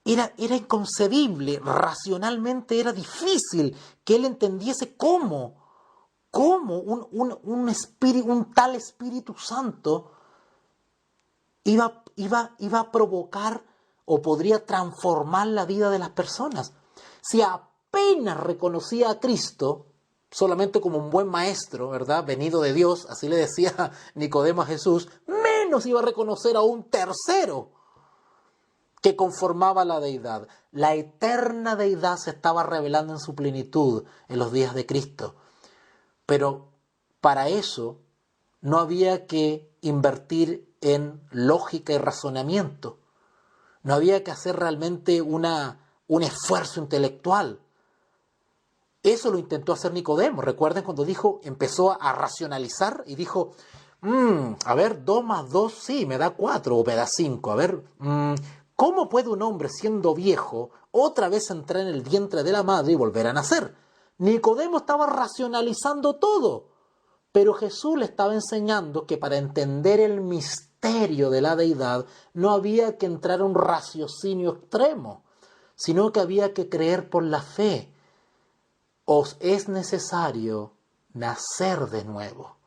inconcebible, racionalmente era difícil que él entendiese cómo un tal Espíritu Santo iba a provocar o podría transformar la vida de las personas. Si apenas reconocía a Cristo solamente como un buen maestro, ¿verdad? Venido de Dios, así le decía Nicodemo a Jesús, menos iba a reconocer a un tercero que conformaba la deidad. La eterna deidad se estaba revelando en su plenitud en los días de Cristo. Pero para eso no había que invertir en lógica y razonamiento. No había que hacer realmente un esfuerzo intelectual. Eso lo intentó hacer Nicodemo. Recuerden cuando empezó a racionalizar y dijo, a ver, 2 más 2, sí, me da 4 o me da 5. A ver, ¿cómo puede un hombre siendo viejo otra vez entrar en el vientre de la madre y volver a nacer? Nicodemo estaba racionalizando todo, pero Jesús le estaba enseñando que para entender el misterio de la deidad no había que entrar a un raciocinio extremo, sino que había que creer por la fe. Os es necesario nacer de nuevo.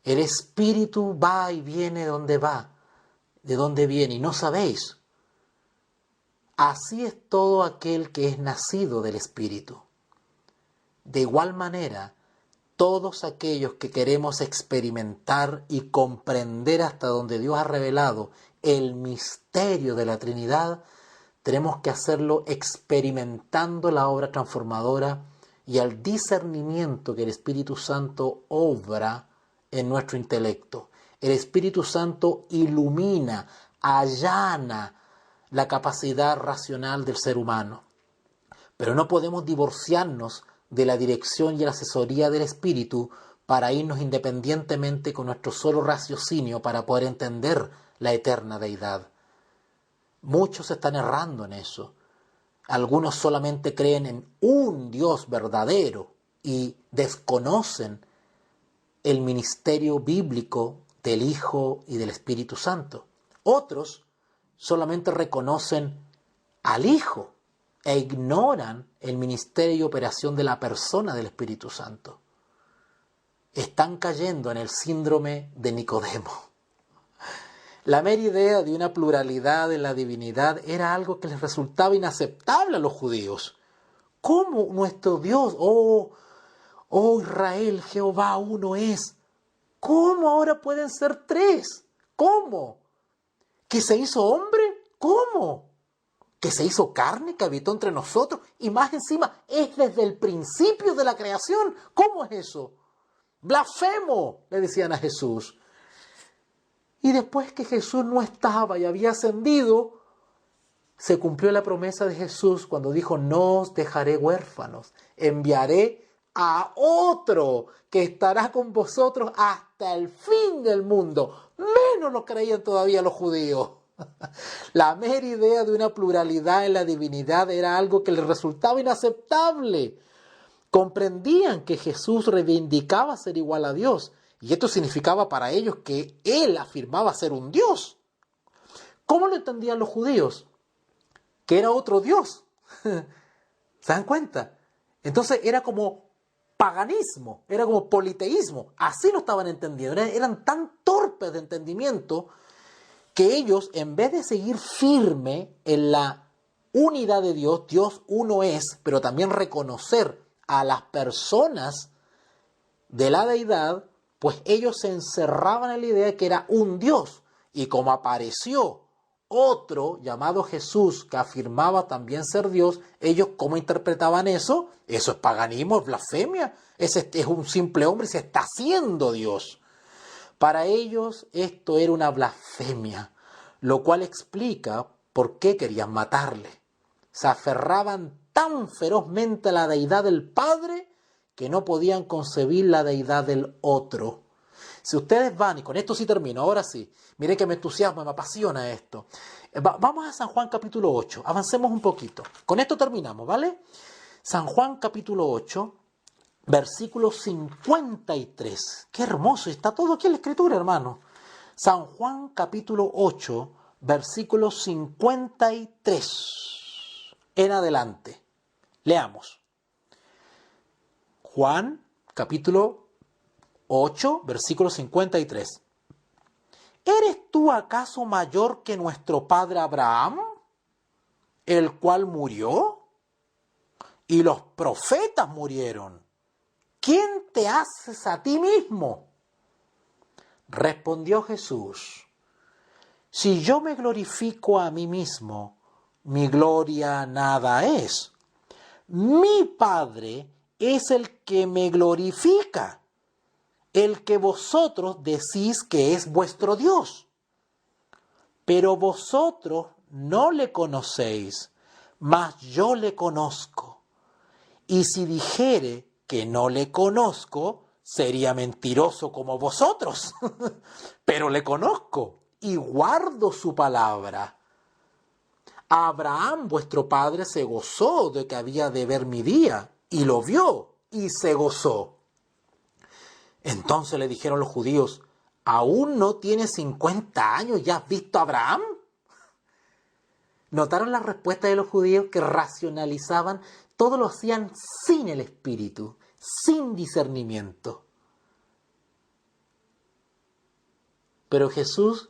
El Espíritu va y viene de donde viene, y no sabéis. Así es todo aquel que es nacido del Espíritu. De igual manera, todos aquellos que queremos experimentar y comprender hasta donde Dios ha revelado el misterio de la Trinidad, tenemos que hacerlo experimentando la obra transformadora y el discernimiento que el Espíritu Santo obra en nuestro intelecto. El Espíritu Santo ilumina, allana la capacidad racional del ser humano. Pero no podemos divorciarnos de la dirección y la asesoría del Espíritu para irnos independientemente con nuestro solo raciocinio para poder entender la eterna deidad. Muchos están errando en eso. Algunos solamente creen en un Dios verdadero y desconocen el ministerio bíblico del Hijo y del Espíritu Santo. Otros solamente reconocen al Hijo e ignoran el ministerio y operación de la persona del Espíritu Santo. Están cayendo en el síndrome de Nicodemo. La mera idea de una pluralidad en la divinidad era algo que les resultaba inaceptable a los judíos. ¿Cómo nuestro Dios, oh Israel, Jehová uno es? ¿Cómo ahora pueden ser tres? ¿Cómo? ¿Que se hizo hombre? ¿Cómo? ¿Que se hizo carne, que habitó entre nosotros? Y más encima, es desde el principio de la creación. ¿Cómo es eso? Blasfemo, le decían a Jesús. Y después que Jesús no estaba y había ascendido, se cumplió la promesa de Jesús cuando dijo: no os dejaré huérfanos, enviaré a otro que estará con vosotros hasta el fin del mundo. Menos lo creían todavía los judíos. La mera idea de una pluralidad en la divinidad era algo que les resultaba inaceptable. Comprendían que Jesús reivindicaba ser igual a Dios, y esto significaba para ellos que Él afirmaba ser un Dios. ¿Cómo lo entendían los judíos? Que era otro Dios. ¿Se dan cuenta? Entonces era como paganismo, era como politeísmo. Así lo estaban entendiendo. Eran tan torpes de entendimiento que ellos, en vez de seguir firme en la unidad de Dios, Dios uno es, pero también reconocer a las personas de la deidad, pues ellos se encerraban en la idea de que era un Dios. Y como apareció otro llamado Jesús que afirmaba también ser Dios, ellos ¿cómo interpretaban eso? Eso es paganismo, es blasfemia. Ese es un simple hombre y se está haciendo Dios. Para ellos esto era una blasfemia, lo cual explica por qué querían matarle. Se aferraban tan ferozmente a la deidad del Padre que no podían concebir la deidad del otro. Si ustedes van, y con esto sí termino, ahora sí, mire que me entusiasma, me apasiona esto. Vamos a San Juan capítulo 8, avancemos un poquito. Con esto terminamos, ¿vale? San Juan capítulo 8, versículo 53. Qué hermoso, está todo aquí en la Escritura, hermano. San Juan capítulo 8, versículo 53. En adelante. Leamos. Juan capítulo 8, versículo 53. ¿Eres tú acaso mayor que nuestro padre Abraham, el cual murió? Y los profetas murieron. ¿Quién te haces a ti mismo? Respondió Jesús: si yo me glorifico a mí mismo, mi gloria nada es. Mi Padre es el que me glorifica, el que vosotros decís que es vuestro Dios. Pero vosotros no le conocéis, mas yo le conozco. Y si dijere que no le conozco, sería mentiroso como vosotros. Pero le conozco y guardo su palabra. Abraham, vuestro padre, se gozó de que había de ver mi día, y lo vio, y se gozó. Entonces le dijeron los judíos: ¿aún no tienes 50 años y has visto a Abraham? ¿Notaron la respuesta de los judíos que racionalizaban? Todo lo hacían sin el espíritu, sin discernimiento. Pero Jesús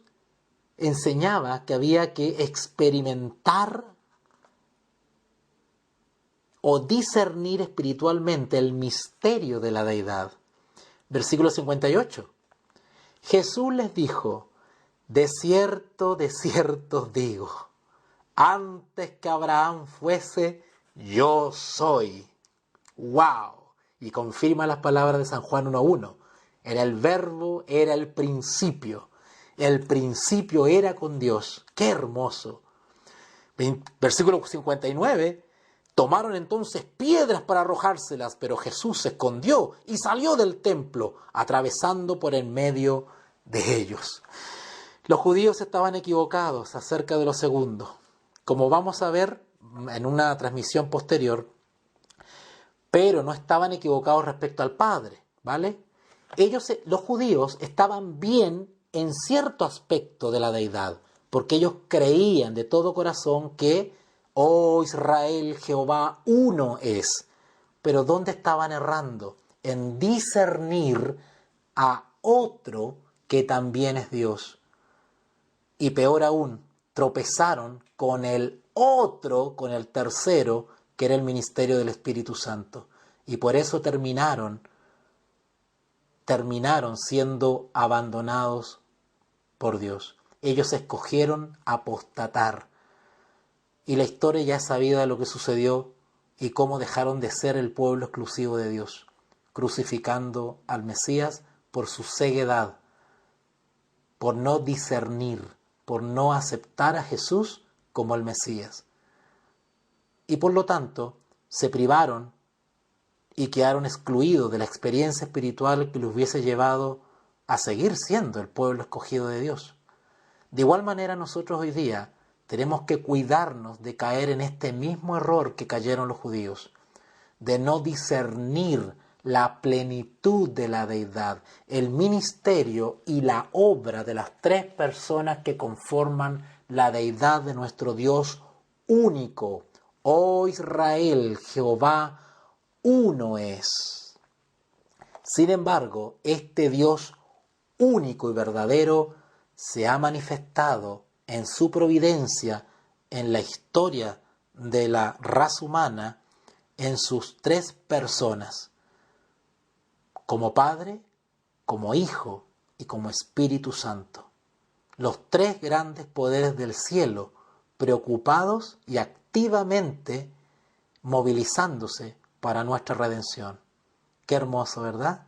enseñaba que había que experimentar o discernir espiritualmente el misterio de la deidad. Versículo 58. Jesús les dijo: de cierto os digo, antes que Abraham fuese, yo soy. ¡Wow! Y confirma las palabras de San Juan 1:1. En el verbo era el principio era con Dios. ¡Qué hermoso! Versículo 59, tomaron entonces piedras para arrojárselas, pero Jesús se escondió y salió del templo, atravesando por en medio de ellos. Los judíos estaban equivocados acerca de lo segundo, como vamos a ver en una transmisión posterior, pero no estaban equivocados respecto al Padre, ¿vale? Los judíos estaban bien en cierto aspecto de la deidad, porque ellos creían de todo corazón que, oh Israel, Jehová uno es. Pero ¿dónde estaban errando? En discernir a otro que también es Dios. Y peor aún, tropezaron con el otro, con el tercero, que era el ministerio del Espíritu Santo. Y por eso terminaron siendo abandonados por Dios. Ellos escogieron apostatar. Y la historia ya es sabida de lo que sucedió y cómo dejaron de ser el pueblo exclusivo de Dios, crucificando al Mesías por su ceguedad, por no discernir, por no aceptar a Jesús como el Mesías. Y por lo tanto, se privaron y quedaron excluidos de la experiencia espiritual que les hubiese llevado a seguir siendo el pueblo escogido de Dios. De igual manera, nosotros hoy día tenemos que cuidarnos de caer en este mismo error que cayeron los judíos, de no discernir la plenitud de la deidad, el ministerio y la obra de las tres personas que conforman la deidad de nuestro Dios único. Oh Israel, Jehová uno es. Sin embargo, este Dios único y verdadero se ha manifestado en su providencia en la historia de la raza humana en sus tres personas, como Padre, como Hijo y como Espíritu Santo. Los tres grandes poderes del cielo preocupados y activamente movilizándose para nuestra redención. Qué hermoso, ¿verdad?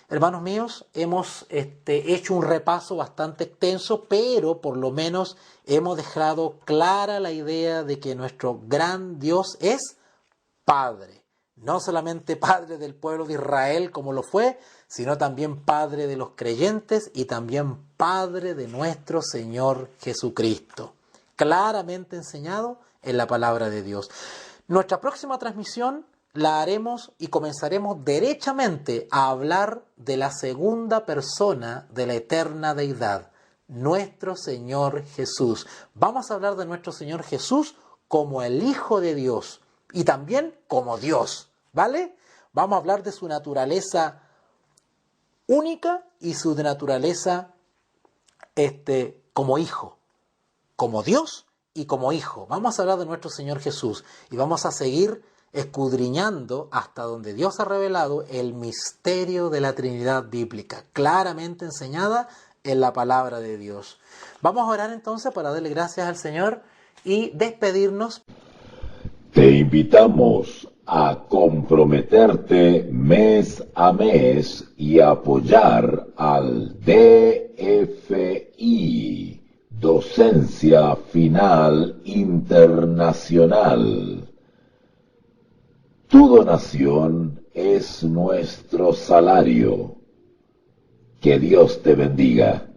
Hermanos míos, hemos hecho un repaso bastante extenso, pero por lo menos hemos dejado clara la idea de que nuestro gran Dios es Padre. No solamente Padre del pueblo de Israel como lo fue, sino también Padre de los creyentes y también Padre de nuestro Señor Jesucristo. Claramente enseñado en la palabra de Dios. Nuestra próxima transmisión la haremos y comenzaremos derechamente a hablar de la segunda persona de la eterna deidad, nuestro Señor Jesús. Vamos a hablar de nuestro Señor Jesús como el Hijo de Dios y también como Dios, ¿vale? Vamos a hablar de su naturaleza única y su naturaleza como Hijo, como Dios y como Hijo. Vamos a hablar de nuestro Señor Jesús y vamos a seguir escudriñando hasta donde Dios ha revelado el misterio de la Trinidad bíblica, claramente enseñada en la palabra de Dios. Vamos a orar entonces para darle gracias al Señor y despedirnos. Te invitamos a comprometerte mes a mes y apoyar al DFI, Docencia Final Internacional. Tu donación es nuestro salario. Que Dios te bendiga.